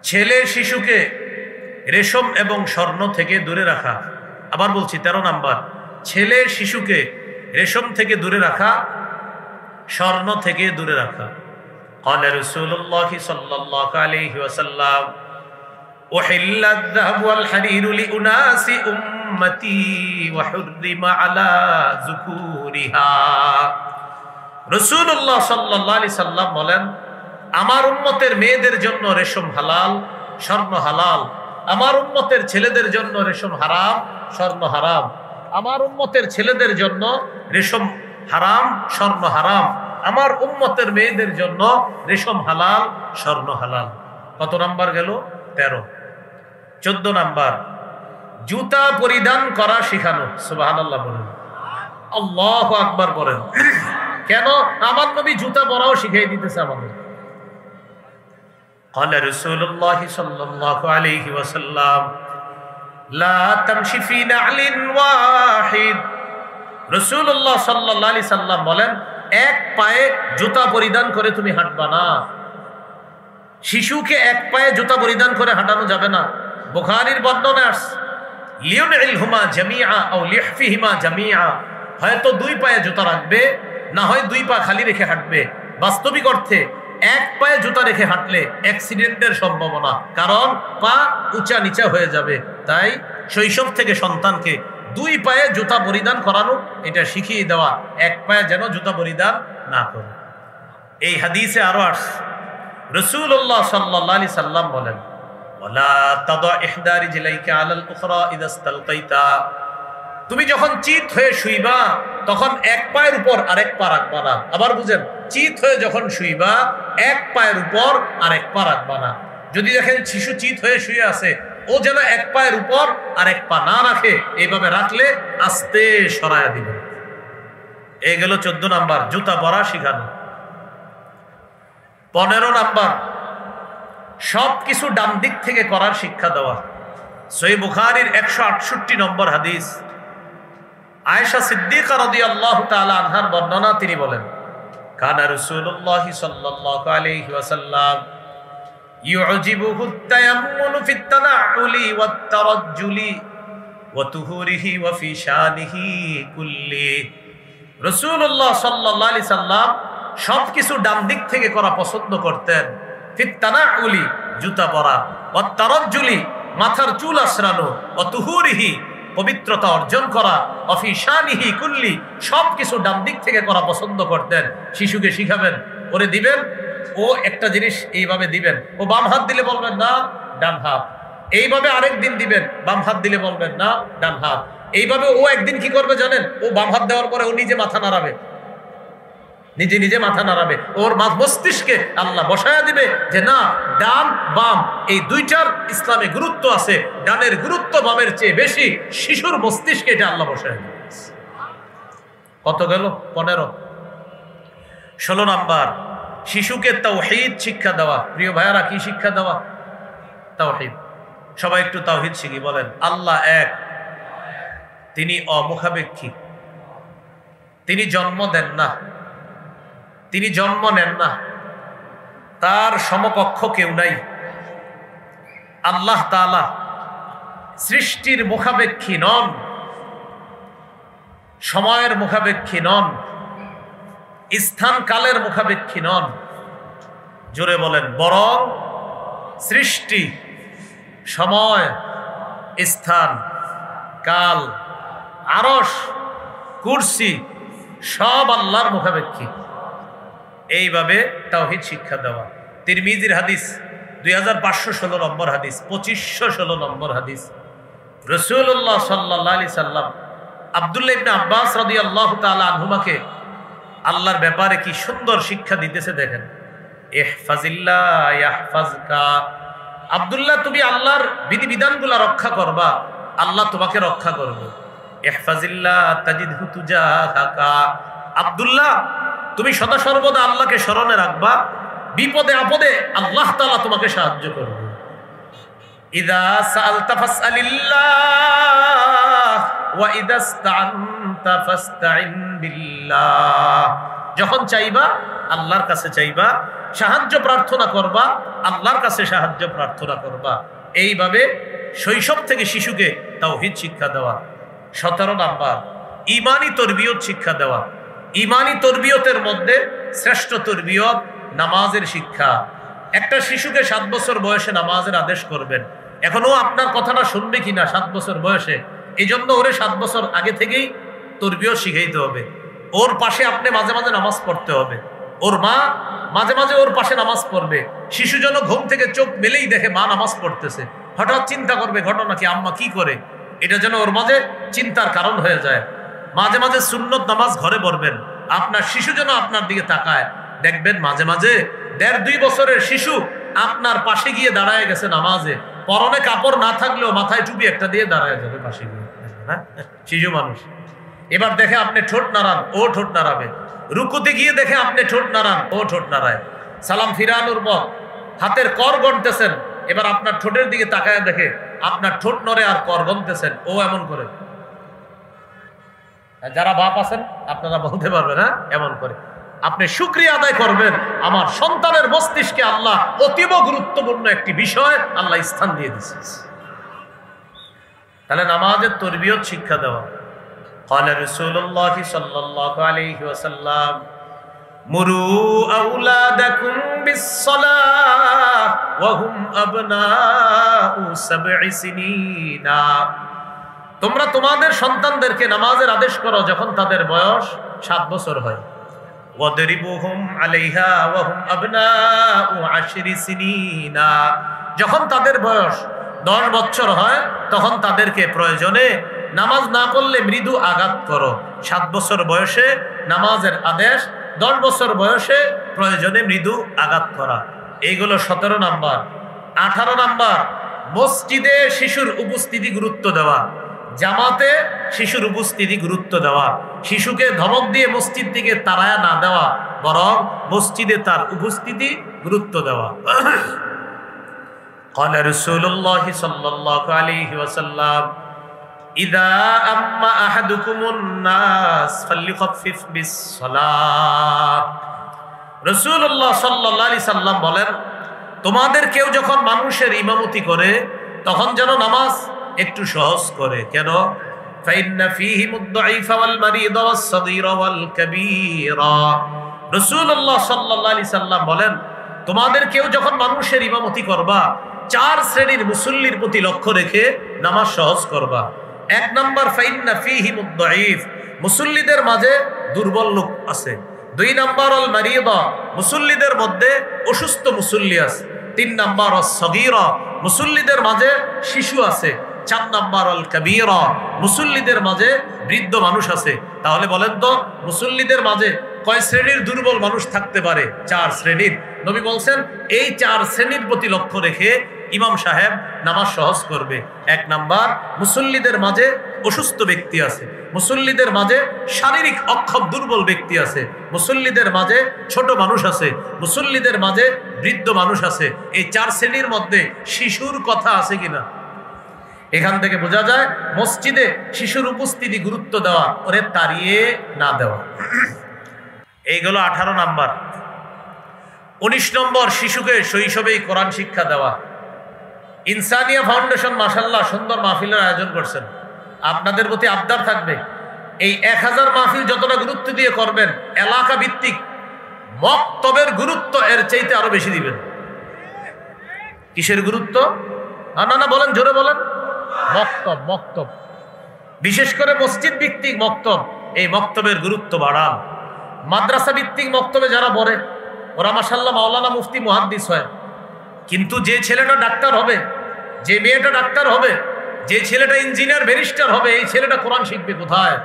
ছেলে শিশুকে রেশম এবং স্বর্ণ থেকে দূরে রাখা। আবার বলছি 13 নাম্বার, ছেলে শিশুকে রেশম থেকে দূরে রাখা, স্বর্ণ থেকে দূরে রাখা। قال رسول الله صلى الله عليه وسلم أحل الذهب والحرير لأناس أمتي وحرم على ذكورها। রাসূলুল্লাহ সাল্লাল্লাহু আলাইহি সাল্লাম বলেন, আমার উম্মতের মেয়েদের জন্য রেশম হালাল, স্বর্ণ হালাল। আমার উম্মতের ছেলেদের জন্য রেশম হারাম, স্বর্ণ হারাম। আমার উম্মতের ছেলেদের জন্য রেশম হারাম, স্বর্ণ হারাম। আমার উম্মতের মেয়েদের জন্য রেশম হালাল, স্বর্ণ হালাল। কত নাম্বার গেল? 13। 14 নাম্বার, জুতা পরিধান করা শিখানো। সুবহানাল্লাহ বলেন, আল্লাহু আকবার বলেন। কেন? আমার নবী জুতা পরাও শিখিয়ে দিতেছে আমাদের। قال رسول الله صلى الله عليه وسلم لا تمشي في نعل واحد। রাসূলুল্লাহ সাল্লাল্লাহু আলাইহি সাল্লাম বলেন, এক পায়ে জুতা পরিধান করে তুমি হাঁটবা না। শিশুকে এক পায়ে জুতা পরিধান করে হাঁটানো যাবে না। বুখারীর বর্ণনা আছে, লিউনইলহুমা জামিআ আও লিহফিহিমা জামিআ, হয়তো 2 পায়ে জুতা রাখবে, না হয় 2 পা খালি রেখে হাঁটবে। বাস্তবিক অর্থে এক পায়ে জুতা রেখে হাঁটলে অ্যাক্সিডেন্টের সম্ভাবনা, কারণ পা উঁচা নিচা হয়ে যাবে। তাই শৈশব থেকে সন্তানকে 2 পায়ে জুতা পরিধান করানো, এটা শিখিয়ে দেওয়া, এক পায়ে যেন জুতা পরিধান না করে। এই হাদিসে আরো আসছে, রাসূলুল্লাহ সাল্লাল্লাহু আলাইহি সাল্লাম বলেন, ওয়ালা তাদা ইহদা রিজলাইকা আলাল উখরা ইযা ইসতালকাইতা, তুমি যখন চিত হয়ে শুইবা তখন এক পায়ের উপর আরেক পা রাখবা না। আবার বুঝেন, চিত হয়ে যখন শুইবা এক পায়ের উপর আরেক পা রাখবা না। যদি দেখেন শিশু চিত হয়ে শুয়ে আছে, ও যেন এক পায়ের উপর আরেক পা না রাখে, এইভাবে রাখলে আস্তে সরায়া দিবে। এই গেল 14 নাম্বার, জুতা পরা শিখানো। 15 নাম্বার, সব কিছু ডান দিক থেকে করার শিক্ষা দেওয়া। সহিহ বুখারীর 168 নম্বর হাদিস, আয়েশা সিদ্দিকা রাদিয়াল্লাহু তাআলা আনহার বর্ণনা, তিনি বলেন, কানা রাসূলুল্লাহ সাল্লাল্লাহু আলাইহি ওয়াসাল্লাম ইউজিবুহু আত-তায়াম্মুনু ফিত তানাউলি ওয়াত তারাজ্জুলি ওয়া তুহুরিহি ওয়া ফি শানিহি কুল্লি। রাসূলুল্লাহ সাল্লাল্লাহু আলাইহি সাল্লাম সবকিছু ডান দিক থেকে করা পছন্দ করতেন। ফিত তানাউলি জুতা পরা, ওয়াত তারাজ্জুলি মাথার চুল আঁচড়ানো, ওয়া তুহুরিহি পবিত্রতা অর্জন করা, অফি শানিহি কুল্লি সবকিছু ডান দিক থেকে করা পছন্দ করতেন। শিশুকে শিখাবেন, করে দিবেন, ও একটা জিনিস এইভাবে দিবেন, ও বাম হাত দিলে বলবেন না ডান হাত, এইভাবে আরেক দিন দিবেন, বাম হাত দিলে বলবেন না ডান হাত। এইভাবে ও একদিন কি করবে জানেন, ও বাম হাত দেওয়ার পরে ও নিজে মাথা নাড়াবে, নিজে নিজে মাথা নাড়াবে, ওর মস্তিষ্কে আল্লাহ বসায়া দিবে যে না, ডান বাম এই দুইটার ইসলামে গুরুত্ব আছে, ডানের গুরুত্ব বামের চেয়ে বেশি। শিশুর মস্তিষ্কে এটা আল্লাহ বসায়া দিবে। কত গেল? 15। 16 নাম্বার, শিশুকে তাওহীদ শিক্ষা দেওয়া। প্রিয় ভাইয়ারা, কি শিক্ষা দেওয়া? তাওহীদ। সবাই একটু তাওহীদ শিখি, বলেন আল্লাহ এক, তিনি অমুখাপেক্ষী, তিনি জন্ম দেন না, তিনি জন্ম নেন না, তার সমকক্ষ কেউ নাই। আল্লাহ তাআলা সৃষ্টির মুখাপেক্ষী নন, সময়ের মুখাপেক্ষী নন, স্থান কালের মুখাপেক্ষী নন। জোরে বলেন, বরং সৃষ্টি, সময়, স্থান, কাল, আরশ, কুরসি সব আল্লাহর মুখাপেক্ষী। এইভাবে তাওহীদ শিক্ষা দেওয়া। তিরমিজির হাদিস 2516 নম্বর হাদিস, 2516 নম্বর হাদিস। রাসূলুল্লাহ সাল্লাল্লাহু আলাইহি সাল্লাম আব্দুল্লাহ ইবনে আব্বাস রাদিয়াল্লাহু তাআলা আনহুমাকে আল্লাহর ব্যাপারে কি সুন্দর শিক্ষা দিতেছে দেখেন। ইহফাজিল্লাহ ইয়াহফাজকা, আব্দুল্লাহ তুমি আল্লাহর বিধিবিধানগুলো রক্ষা করবা, আল্লাহ তোমাকে রক্ষা করবে। ইহফাজিল্লাহ তাজিদহু তুজাহাকা, আব্দুল্লাহ তুমি সদা সর্বদা আল্লাহকে স্মরণে রাখবা, বিপদে আপদে আল্লাহ তাআলা তোমাকে সাহায্য করবে। ইযা সাআলতা ফাসআলিল্লাহ ওয়া ইযা ইসতাআনতা ফাসতাইন বিল্লাহ, যখন চাইবা আল্লাহর কাছে চাইবা, সাহায্য প্রার্থনা করবা আল্লাহর কাছে সাহায্য প্রার্থনা করবা। এইভাবে শৈশব থেকে শিশুকে তাওহীদ শিক্ষা দেওয়া। 17 নাম্বার, ঈমানি তরবিয়ত শিক্ষা দেওয়া। ঈমানি তরবিয়তের মধ্যে শ্রেষ্ঠ তরবিয়ত নামাজের শিক্ষা। একটা শিশুকে 7 বছর বয়সে নামাজের আদেশ করবেন, এখনো আপনার কথাটা শুনবে কিনা 7 বছর বয়সে, এই জন্য ওরে 7 বছর আগে থেকেই তরবিয়ত শিখাইতে হবে। ওর পাশে আপনি মাঝে মাঝে নামাজ পড়তে হবে, ওর মা মাঝে মাঝে ওর পাশে নামাজ পড়বে। শিশু যেন ঘুম থেকে চোখ মেলেই দেখে মা নামাজ পড়তেছে, হঠাৎ চিন্তা করবে ঘটনা কি, আম্মা কি করে, এটা যেন ওর মাঝে চিন্তার কারণ হয়ে যায়। মাঝে মাঝে সুন্নত নামাজ ঘরে পড়বেন, আপনার শিশু যেন আপনার দিকে তাকায়। দেখবেন মাঝে মাঝে 1.5-2 বছরের শিশু আপনার পাশে গিয়ে দাঁড়ায় গেছে নামাজে, পরনে কাপড় না থাকলেও মাথায় টুপি একটা দিয়ে দাঁড়ায় যাবে পাশে গিয়ে। হ্যাঁ, শিশু মানুষ। এবার দেখে আপনি ঠোঁট নাড়ান, ও ঠোঁট নাড়াবে। রুকুতে গিয়ে দেখে আপনি ঠোঁট নাড়ান, ও ঠোঁট নাড়ায়। সালাম ফিরানোর পর হাতের কর গণতেছেন, এবার আপনার ঠোঁটের দিকে তাকায় দেখে আপনার ঠোঁট নড়ে আর কর গণতেছেন, ও এমন করে। যারা বাপ আছেন আপনারা বলতে পারবেন, হ্যাঁ এমন করে। আপনি শুকরিয়া আদায় করবেন, আমার সন্তানের মস্তিষ্কে আল্লাহ অতীব গুরুত্বপূর্ণ একটি বিষয় আল্লাহ স্থান দিয়ে দিয়েছে। তাহলে নামাজের তরবিয়ত শিক্ষা দেওয়া। قال رسول الله صلى الله عليه وسلم مروا أولادكم بالصلاة وهم أبناء 7 سنين, তোমরা তোমাদের সন্তানদেরকে নামাজের আদেশ করো যখন তাদের বয়স 7 বছর হয়। ওয়াদরিবুহুম আলাইহা ওয়া হুম আবনাউ 10 সিনিন, যখন তাদের বয়স 10 বছর হয় তখন তাদেরকে প্রয়োজনে নামাজ না পড়লে মৃদু আঘাত করো। 7 বছর বয়সে নামাজের আদেশ, 10 বছর বয়সে প্রয়োজনে মৃদু আঘাত করা। এইগুলো 17 নাম্বার। 18 নাম্বার, মসজিদে শিশুর উপস্থিতি গুরুত্ব দেওয়া, জামাতে শিশুর উপস্থিতি গুরুত্ব দেওয়া। শিশুকে ধমক দিয়ে মসজিদ থেকে তাড়ায়া না দেওয়া, বরং মসজিদে তার উপস্থিতি গুরুত্ব দেওয়া। قال رسول الله صلى الله عليه وسلم إذا أما أحدكم الناس فليخفف بالصلاة, রাসূলুল্লাহ সাল্লাল্লাহু আলাইহি সাল্লাম বলেন, তোমাদের কেউ যখন মানুষের ইমামতি করে তখন যেন নামাজ একটু সহজ করে। কেন? فإن فيهم الضعيف والمريض والصغير والكبير, রাসূলুল্লাহ সাল্লাল্লাহু আলাইহি সাল্লাম বলেন, তোমাদের কেউ যখন মানুষের ইমামতি করবা 4 শ্রেণীর মুসল্লির প্রতি লক্ষ্য রেখে নামাজ সহজ করবা। 1 নাম্বার, ফাইন্না ফীহিমুদ দাঈফ, মুসল্লিদের মাঝে দুর্বল লোক আছে, 2 নাম্বার আল মারিদা, মুসল্লিদের মধ্যে অসুস্থ মুসল্লি আছে। 3 নাম্বার আস সগীরা, মুসল্লিদের মাঝে শিশু আছে। 4 নাম্বার আল কাবীরা, মুসল্লিদের মাঝে বৃদ্ধ মানুষ আছে। তাহলে বলেন তো মুসল্লিদের মাঝে কয় শ্রেণীর দুর্বল মানুষ থাকতে পারে? 4 শ্রেণীর। নবী বলছেন এই 4 শ্রেণীর প্রতি লক্ষ্য রেখে ইমাম সাহেব নামাজ সহজ করবে। 1 নাম্বার, মুসল্লিদের মাঝে অসুস্থ ব্যক্তি আছে, মুসল্লিদের মাঝে শারীরিক অক্ষম দুর্বল ব্যক্তি আছে, মুসল্লিদের মাঝে ছোট মানুষ আছে, মুসল্লিদের মাঝে বৃদ্ধ মানুষ আছে। এই 4 শ্রেণীর মধ্যে শিশুর কথা আছে কিনা? এখান থেকে বোঝা যায় মসজিদে শিশুর উপস্থিতি গুরুত্ব দেওয়া, ওরে তাড়িয়ে না দেওয়া। এইগুলো 18 নাম্বার। 19 নম্বর, শিশুকে শৈশবেই কোরআন শিক্ষা দেওয়া। ইনসানিয়া ফাউন্ডেশন মাশাআল্লাহ সুন্দর মাহফিলের আয়োজন করছেন। আপনাদের প্রতি আবদার থাকবে এই 1000 মাহফিল যতটা গুরুত্ব দিয়ে করবেন, এলাকা ভিত্তিক মক্তবের গুরুত্ব এর চাইতে আরো বেশি দিবেন। কিসের গুরুত্ব? না বলেন, জোরে বলেন। মক্তব, মক্তব, বিশেষ করে মসজিদ ভিত্তিক মক্তব, এই মক্তবের গুরুত্ব বাড়ান। মাদ্রাসা ভিত্তিক মক্তবে যারা পড়ে ওরা মাশাআল্লাহ মাওলানা মুফতি মুহাদ্দিস হয়, কিন্তু যে ছেলেটা ডাক্তার হবে, যে মেয়েটা ডাক্তার হবে, যে ছেলেটা ইঞ্জিনিয়ার ব্যারিস্টার হবে, এই ছেলেটা কোরআন শিখবে কোথায়?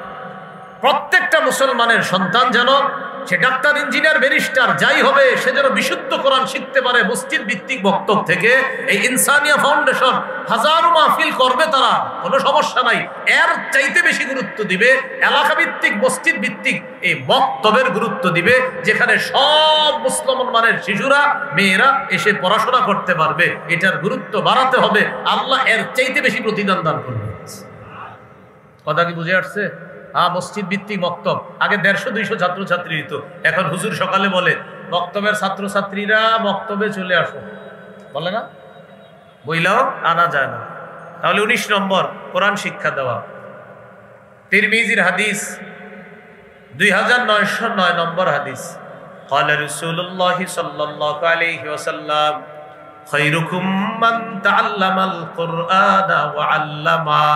প্রত্যেকটা মুসলমানের সন্তান যেন সে ডাক্তার, ইঞ্জিনিয়ার, ব্যারিস্টার যাই হবে, সে যেন বিশুদ্ধ কোরআন শিখতে পারে মসজিদ ভিত্তিক বক্তব্য থেকে। এই ইনসানিয়া ফাউন্ডেশন হাজারো মাহফিল করবে, তারা কোনো সমস্যা নাই, এর চাইতে বেশি গুরুত্ব দিবে এলাকা ভিত্তিক মসজিদ ভিত্তিক এই বক্তব্যের গুরুত্ব দিবে, যেখানে সব মুসলমানের শিশুরা, মেয়েরা এসে পড়াশোনা করতে পারবে। এটার গুরুত্ব বাড়াতে হবে। আল্লাহ এর চাইতে বেশি প্রতিদান দান করবে। কথা কি বুঝে আসছে? মসজিদ ভিত্তিক মক্তব আগে 150-200 ছাত্রছাত্রী দিত, এখন হুজুর সকালে বলে মক্তবের ছাত্রছাত্রীরা মক্তবে চলে আসো, বলে না? বইলাও আনা যায় না। তাহলে 19 নম্বর, কোরআন শিক্ষা দেওয়া। তিরমিজির হাদিস 2909 নম্বর হাদিস, ক্বালা রাসূলুল্লাহ সাল্লাল্লাহু আলাইহি ওয়াসাল্লাম খায়রুকুম মান তাআল্লামাল কুরআনা ওয়া আল্লামা।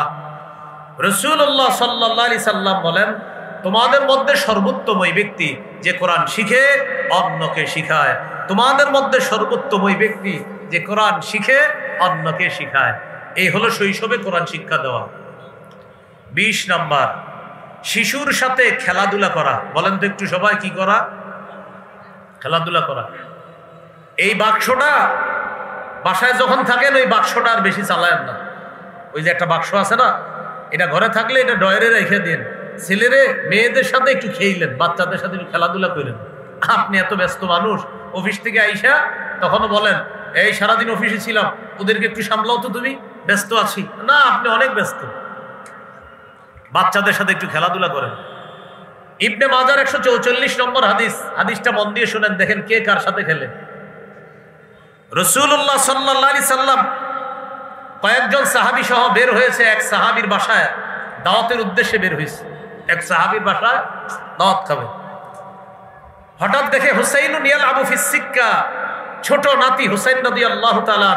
রাসূলুল্লাহ সাল্লাল্লাহু আলাইহি সাল্লাম বলেন, তোমাদের মধ্যে সর্বোত্তম ওই ব্যক্তি যে কোরআন শিখে অন্যকে শিখায়। তোমাদের মধ্যে সর্বোত্তম ওই ব্যক্তি যে কোরআন শিখে অন্যকে শিখায়। এই হলো শৈশবে কোরআন শিক্ষা দেওয়া। 20 নাম্বার, শিশুর সাথে খেলাধুলা করা। বলেন তো একটু সবাই, কি করা? খেলাধুলা করা। এই বাক্সটা বাসায় যখন থাকেন ওই বাক্সটা আর বেশি চালায়েন না। ওই যে একটা বাক্স আছে না, এটা ঘরে থাকলে এটা ডয়ারে রেখে দেন। ছেলেরে মেয়েদের সাথে একটু খেইলেন, বাচ্চাদের সাথে একটু খেলাধুলা করেন। আপনি এত ব্যস্ত মানুষ, অফিস থেকে আইসা তখনও বলেন এই সারাদিন অফিসে ছিলাম, ওদেরকে একটু সামলাও তো, তুমি ব্যস্ত আছি না, আপনি অনেক ব্যস্ত। বাচ্চাদের সাথে একটু খেলাধুলা করেন। ইবনে মাজার 144 নম্বর হাদিস, হাদিসটা মন দিয়ে শুনেন, দেখেন কে কার সাথে খেলে। রাসূলুল্লাহ সাল্লাল্লাহু আলাইহি সাল্লাম কয়েকজন সাহাবী সহ বের হয়েছে এক সাহাবীর বাসায় দাওয়াতের উদ্দেশ্যে বের হয়েছে। এক সাহাবীর বাসায় দাওয়াত খাবে। হঠাৎ দেখে হুসাইনুন ইয়ালআবু ফিস সিক্কা, ছোট নাতি হুসাইন রাদিয়াল্লাহু তাআলা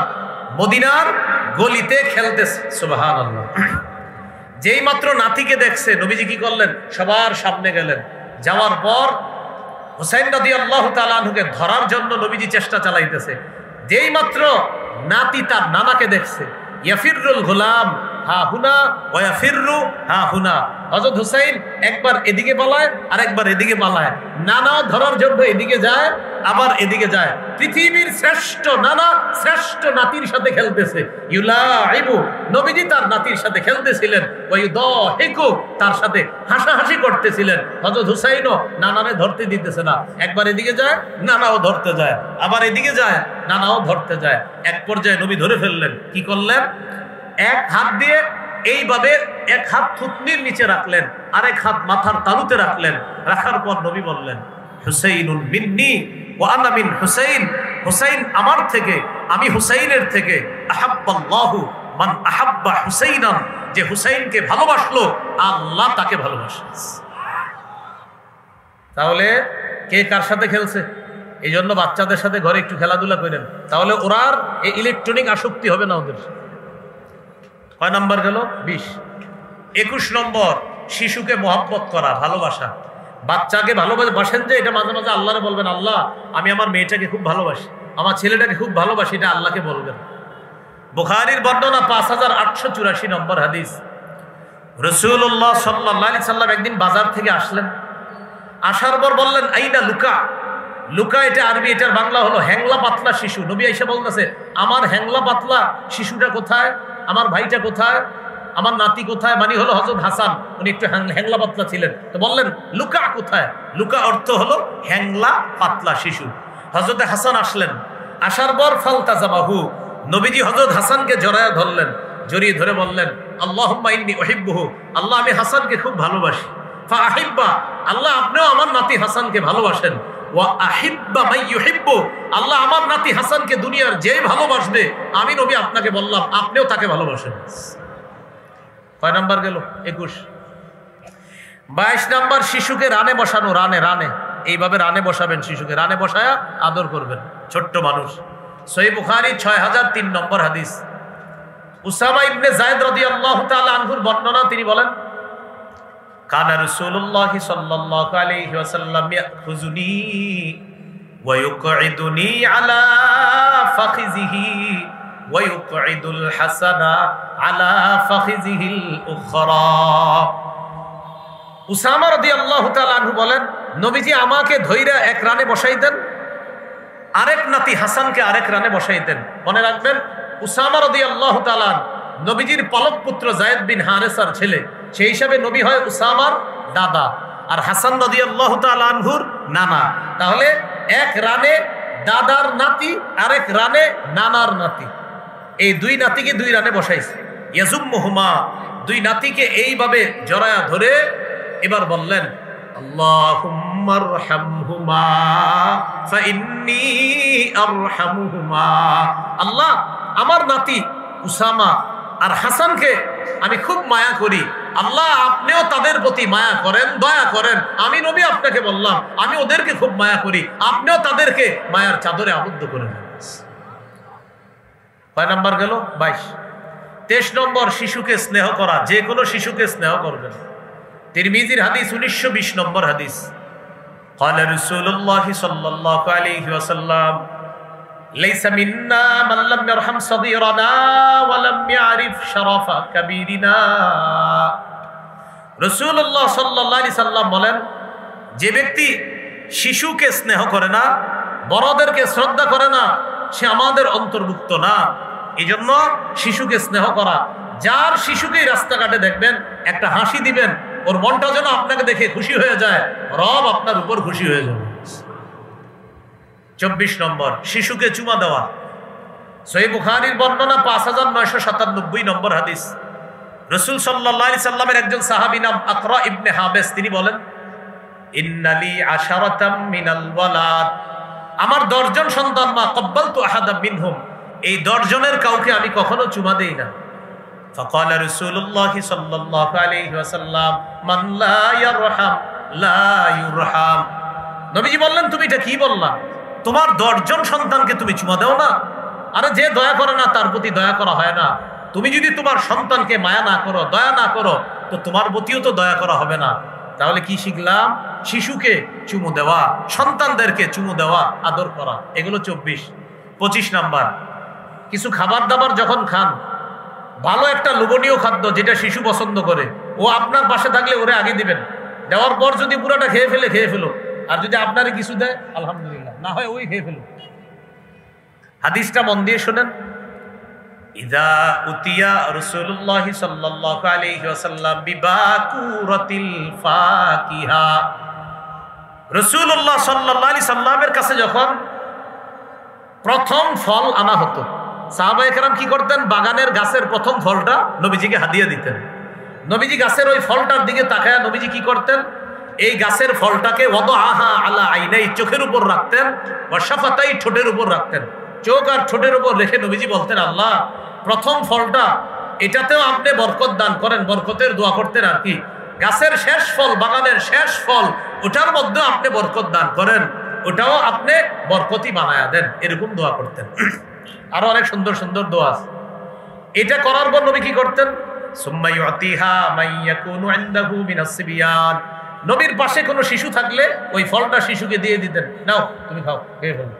মদিনার গলিতে খেলতেছে। সুবহানাল্লাহ। যেই মাত্র নাতিকে দেখছে নবীজি কি করলেন? সবার সামনে গেলেন। যাওয়ার পর হুসাইন রাদিয়াল্লাহু তাআলা আনহুকে ধরার জন্য নবীজি চেষ্টা চালাইতেছে। যেই মাত্র নাতি তার নানাকে দেখছে, ইয়াফিরুল গোলাম হা হুনা ওয়া ইয়াফিরু হা হুনা। হযরত হুসাইন একবার এদিকে পালায় আর একবার এদিকে পালায়। নানাও ধরার জন্য এদিকে যায় আবার এদিকে যায়। পৃথিবীর শ্রেষ্ঠ নানা শ্রেষ্ঠ নাতির সাথে খেলতেছে। ইউলাইবু, নবীজি তার নাতির সাথে খেলতেছিলেন। ওয়া ইউদাহিকু, তার সাথে হাসাহাসি করতেছিলেন। হযরত হুসাইনও নানারে ধরতে দিতেছে না। একবার এদিকে যায়, নানাও ধরতে যায়, আবার এদিকে যায়, নানাও ধরতে যায়। এক পর্যায়ে নবী ধরে ফেললেন। কি করলেন? এক হাত দিয়ে এইভাবে এক হাত থুতনির নিচে রাখলেন, আরেক হাত মাথার তালুতে রাখলেন। রাখার পর নবী বললেন, হুসাইনুন মিন্নি ওয়া আনা মিন হুসাইন। হুসাইন আমার থেকে, আমি হুসাইনের থেকে। আহাব্বাল্লাহু মান আহাব্বা হুসাইনান, যে হুসাইনকে ভালোবাসলো আল্লাহ তাকে ভালোবাসে। তাহলে কে কার সাথে খেলছে? এই জন্য বাচ্চাদের সাথে ঘরে একটু খেলাধুলা করেন, তাহলে ওরা আর এই ইলেকট্রনিক আসক্তি হবে না ওদের। কয় নাম্বার গেল? 20। 21 নম্বর, শিশুকে মহব্বত করা, ভালোবাসা। বাচ্চাকে ভালোবাসেন যে, এটা মাঝে মাঝে আল্লাহরে বলবেন, আল্লাহ আমি আমার মেয়েটাকে খুব ভালোবাসি, আমার ছেলেটাকে খুব ভালোবাসি, এটা আল্লাহকে বলবেন। বুখারীর বর্ণনা 5884 নম্বর হাদিস। রাসূলুল্লাহ সাল্লাল্লাহু আলাইহি সাল্লাম একদিন বাজার থেকে আসলেন, আসার পর বললেন আইনা লুকা। লুকা এটা আরবি, এটার বাংলা হলো হ্যাংলা পাতলা শিশু। নবী আয়েশা বলতেছে, আমার হ্যাংলা পাতলা শিশুটা কোথায়, আমার ভাইটা কোথায়, আমার নাতি কোথায়? মানে হলো হযরত হাসান, উনি একটু হ্যাংলা পাতলা ছিলেন। তো বললেন লুকা কোথায়? লুকা অর্থ হলো হ্যাংলা পাতলা শিশু। হযরত হাসান আসলেন, আসার পর ফালতাজামাহু, নবীজি হযরত হাসানকে জড়ায় ধরলেন, জড়িয়ে ধরে বললেন আল্লাহুম্মা ইন্নী উহিব্বুহু, আল্লাহ আমি হাসানকে খুব ভালোবাসি। ফাআহিব্বা, আল্লাহ আপনিও আমার নাতি হাসানকে ভালোবাসেন। ওয়া আহিব্বা মান ইউহিব্বু, আল্লাহ আমার নাতি হাসানকে দুনিয়ার যে ভালোবাসবে, আমি নবী আপনাকে বললাম আপনিও তাকে ভালোবাসেন। কয় নাম্বার গেল? 21। 22 নাম্বার, শিশুকে রানে বসানো। রানে রানে এইভাবে রানে বসাবেন, শিশুকে রানে বসায়া আদর করবেন, ছোট্ট মানুষ। সহিহ বুখারী 6003 নম্বর হাদিস। উসামা ইবনে যায়েদ রাদিয়াল্লাহু তাআলা আনহুর বর্ণনা, তিনি বলেন কানা রাসূলুল্লাহ সাল্লাল্লাহু আলাইহি ওয়াসাল্লাম ইয়াখুযুনি ওয়া ইউকঈদুনি আলা ফাখিযিহি ওয়া ইউকঈদুল হাসানা আলা ফাখিযিহিল উখরা। উসামা রাদিয়াল্লাহু তাআলা আনহু বলেন, নবীজি আমাকে ধইরা এক রানে বসাইতেন, আরেক নাতি হাসানকে আরেক রানে বসাইতেন। মনে রাখবেন, উসামা রাদিয়াল্লাহু তাআলা নবীজির পালক পুত্র যায়েদ বিন হারেসার ছেলে, সেই হিসাবে নবী হয় উসামার দাদা, আর হাসান রাদিয়াল্লাহু তাআলা আনহুর নানা। তাহলে এক রানে দাদার নাতি, আরেক রানে নানার নাতি, এই দুই নাতিকে দুই রানে বসাইছে। ইয়াজুম্মুহুমা, দুই নাতিকে এইভাবে জড়ায়া ধরে এবার বললেন আল্লাহুম্মা আরহামহুমা ফাইন্নী আরহামুহুমা, আল্লাহ আমার নাতি উসামা আর হাসানকে আমি খুব মায়া করি, আল্লাহ আপনিও তাদের প্রতি মায়া করেন, দয়া করেন। আমি নবী আপনাকে বললাম আমি ওদেরকে খুব মায়া করি, আপনিও তাদেরকে মায়ার চাদরে আবদ্ধ করেন। কয় নাম্বার গেল? 22। 23 নম্বর, শিশুকে স্নেহ করা, যে কোনো শিশুকে স্নেহ করবেন। তিরমিজির হাদিস 1920 নম্বর হাদিস। ক্বালা রাসূলুল্লাহ সাল্লাল্লাহু আলাইহি ওয়াসাল্লাম লাইসা মিন্না মান লাম ইয়ারহাম সাগীরানা ওয়া লাম ইয়ারিফ শারাফা কাবীরিনা। রাসূলুল্লাহ সাল্লাল্লাহু আলাইহি সাল্লাম বলেন, যে ব্যক্তি শিশুকে স্নেহ করে না, বড়দেরকে শ্রদ্ধা করে না, সে আমাদের অন্তর্ভুক্ত না। এজন্য শিশুকে স্নেহ করা। যার শিশুকেই রাস্তাঘাটে দেখবেন একটা হাসি দিবেন, ওর মনটা যেন আপনাকে দেখে খুশি হয়ে যায়, রব আপনার উপর খুশি হয়ে যাবে। 24 নম্বর, শিশুকে চুমা দেওয়া। সহিহ বুখারীর বর্ণনা 5997 নম্বর হাদিস। রাসূল সাল্লাল্লাহু আলাইহি সাল্লামের একজন সাহাবী নাম আকরা ইবনে হাবেস, তিনি বলেন ইন্নালি আশারাতাম মিনাল ওয়ালাদ, আমার 10 জন সন্তান, মা ক্বাবালতু আহাদাম মিনহুম, এই 10 জনের কাউকে আমি কখনো চুমা দেই না। ফাকালা রাসূলুল্লাহ সাল্লাল্লাহু আলাইহি ওয়াসাল্লাম মান লা ইয়ারহাম লা ইউরহাম। নবীজি বললেন তুমি এটা কি বললা, তোমার 10 জন সন্তানকে তুমি চুমা দাও না? আরে যে দয়া করে না তার প্রতি দয়া করা হয় না। তুমি যদি তোমার সন্তানকে মায়া না করো, দয়া না করো, তো তোমার প্রতিও তো দয়া করা হবে না। তাহলে কি শিখলাম? শিশুকে চুমু দেওয়া, সন্তানদেরকে চুমু দেওয়া, আদর করা, এগুলো 24। 25 নাম্বার, কিছু খাবার দাবার যখন খান, ভালো একটা লোভনীয় খাদ্য যেটা শিশু পছন্দ করে, ও আপনার পাশে থাকলে ওরে আগে দিবেন। দেওয়ার পর যদি পুরোটা খেয়ে ফেলো, আর যদি আপনারে কিছু দেয় আলহামদুলিল্লাহ, না হয় ওই খেয়ে ফেলো। হাদিসটা মন দিয়ে শোনেন। ইযা উতিয়া রাসূলুল্লাহ সাল্লাল্লাহু আলাইহি ওয়াসাল্লাম বিবাকুরাতিল ফাকিহা, রাসূলুল্লাহ সাল্লাল্লাহু আলাইহি সাল্লামের কাছে যখন প্রথম ফল আনা হতো, সাহাবায়ে কেরাম কি করতেন? বাগানের গাছের প্রথম ফলটা নবীজিকে হাদিয়া দিতেন। নবীজি গাছের ওই ফলটার দিকে তাকায়া নবীজি কি করতেন? এই গাছের ফলটাকে ওয়াদাআহা আলা আইনাই, চোখের উপর রাখতেন, ওয়া শাফাতাই, ঠোঁটের উপর রাখতেন। চোখ আর ঠোঁটের উপর রেখে নবীজি বলতেন, আল্লাহ প্রথম ফলটা এটাতেও আপনি বরকত দান করেন, বরকতের দোয়া করতেন। আর কি গাছের শেষ ফল, বাগানের শেষ ফল, ওটার মধ্যে আপনি বরকত দান করেন, ওটাও আপনি বরকতি বানায়া দেন, এরকম দোয়া করতেন। আরো অনেক সুন্দর সুন্দর দোয়া আছে। এটা করার পর নবী কি করতেন? সুম্মা ইউতিহা মান ইয়াকুনু ইনদাহু মিনাস সিবিয়ান, নবীর পাশে কোনো শিশু থাকলে ওই ফলটা শিশুকে দিয়ে দিতেন, নাও তুমি খাও, খেয়ে ফেলো।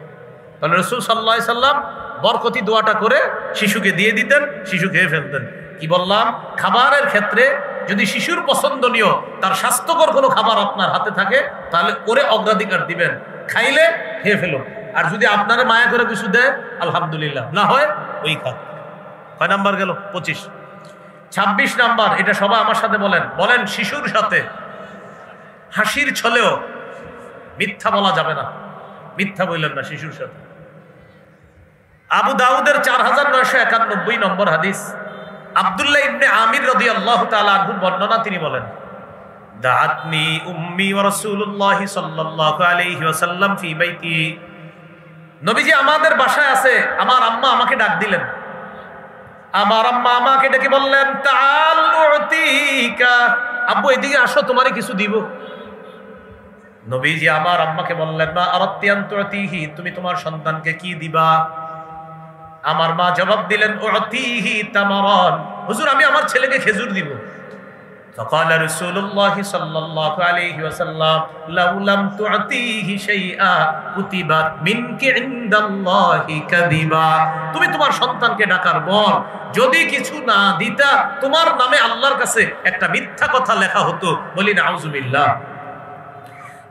তাহলে রাসূল সাল্লাল্লাহু আলাইহি সাল্লাম বরকতি দোয়াটা করে শিশুকে দিয়ে দিতেন, শিশু খেয়ে ফেলতেন। কি বললাম, খাবারের ক্ষেত্রে যদি শিশুর পছন্দনীয় তার স্বাস্থ্যকর কোনো খাবার আপনার হাতে থাকে তাহলে ওরে অগ্রাধিকার দিবেন, খাইলে খেয়ে ফেলো। আর যদি আপনারা মায়া করে কিছু দেয় আলহামদুলিল্লাহ, না হয় ওই খাক। কয় নাম্বার গেল? 25। 26 নাম্বার, এটা সবাই আমার সাথে বলেন, বলেন শিশুর সাথে হাসির ছলেও মিথ্যা বলা যাবে না। মিথ্যা বললেন না শিশুর সাথে। আবু দাউদের 4991 নম্বর হাদিস, আব্দুল্লাহ ইবনে আমির রাদিয়াল্লাহু তাআলা আনহু বর্ণনা, তিনি বলেন, দাআতনি উম্মি ওয়া রাসূলুল্লাহ সাল্লাল্লাহু আলাইহি ওয়াসাল্লাম ফি বাইতি। নবীজি আমাদের বাসায় আছে, আমার আম্মা আমাকে ডাক দিলেন। আমার আম্মা আমাকে ডেকে বললেন, তাআল উতিকা, আব্বু এদিকে আসো, তোমারে কিছু দিব। নবীজি আমার আম্মাকে বললেন, মা আরাদতি আন তুতিহি, তুমি তোমার সন্তানকে কি দিবা? আমার মা জবাব দিলেন, উতিহি তামারান, হুজুর আমি আমার ছেলেকে খেজুর দিব। فقال رسول الله صلى الله عليه وسلم لو لم تعطيه شيئا كتبت منك عند الله كذبا। তুমি তোমার সন্তানকে ডাকার পর যদি কিছু না দিতা, তোমার নামে আল্লাহর কাছে একটা মিথ্যা কথা লেখা হতো। বলি নাউজুবিল্লাহ।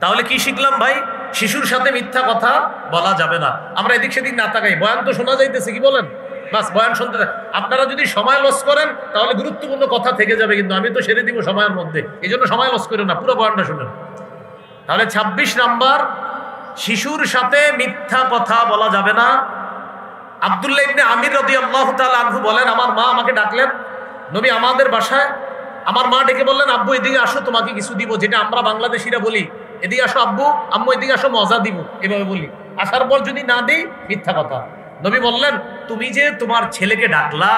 তাহলে কি শিখলাম ভাই? শিশুর সাথে মিথ্যা কথা বলা যাবে না। আমরা এদিক সেদিক না তাকাই, বয়ান তো শোনা যাইতেছে, কি বলেন? বাস বয়ান শুনতে। আপনারা যদি সময় লস করেন তাহলে গুরুত্বপূর্ণ কথা থেকে যাবে, কিন্তু আমি তো সেরে দিব সময়ের মধ্যে, এই জন্য সময় লস করেন না, পুরো বয়ানটা শুনেন। তাহলে 26 নাম্বার, শিশুর সাথে মিথ্যা কথা বলা যাবে না। আব্দুল্লাহ ইবনে আমির রাদিয়াল্লাহু তাআলা আনহু বলেন, আমার মা আমাকে ডাকলেন, নবী আমাদের বাসায়, আমার মা ডেকে বললেন, আব্বু এদিকে আসো, তোমাকে কিছু দিব, যেটা আমরা বাংলাদেশিরা বলি, এদিকে আসো আব্বু, আম্মু এদিকে আসো, মজা দিব, এভাবে বলি। আসার পর যদি না দিই, মিথ্যা কথা। নবী বললেন, তুমি যে তোমার ছেলেকে ডাকলা,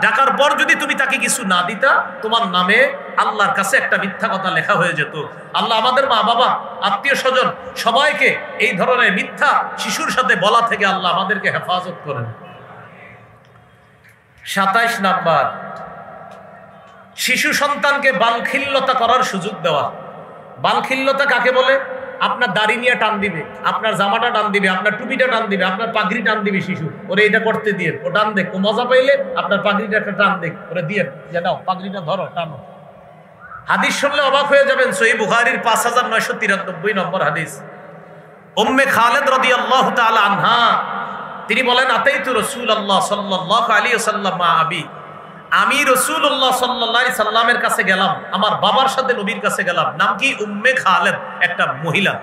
ডাকার পর যদি তুমি তাকে কিছু না দিতা, তোমার নামে আল্লাহর কাছে একটা মিথ্যা কথা লেখা হয়ে যেত। আল্লাহ আমাদের মা বাবা, আত্মীয় স্বজন সবাইকে এই ধরনের মিথ্যা শিশুর সাথে বলা থেকে আল্লাহ আমাদেরকে হেফাজত করেন। 27 নাম্বার, শিশু সন্তানকে বালখিল্যতা করার সুযোগ দেওয়া। বালখিল্যতা কাকে বলে? আপনার দাড়ি নিয়ে টান দিবে, আপনার জামাটা টান দিবে, আপনার টুপিটা টান দিবে, আপনার পাগড়ি টান দিবে শিশু, ওরে এটা করতে দিয়ে, ও টান দেখ, ও মজা পাইলে আপনার পাগড়িটা একটা টান দেখ, ওরে দিয়ে যে নাও পাগড়িটা ধরো, টানো। হাদিস শুনলে অবাক হয়ে যাবেন, সহিহ বুখারীর 5993 নম্বর হাদিস, উম্মে খালেদ রাদিয়াল্লাহু তাআলা আনহা, তিনি বলেন, আতাইতু রাসূলুল্লাহ সাল্লাল্লাহু আলাইহি ওয়াসাল্লাম মা আবি, আমি রাসূলুল্লাহ সাল্লাল্লাহু আলাইহি সাল্লামের কাছে গেলাম, আমার বাবার সাথে নবীর কাছে গেলাম। নাম কি? উম্মে খালেদ, একটা মহিলা।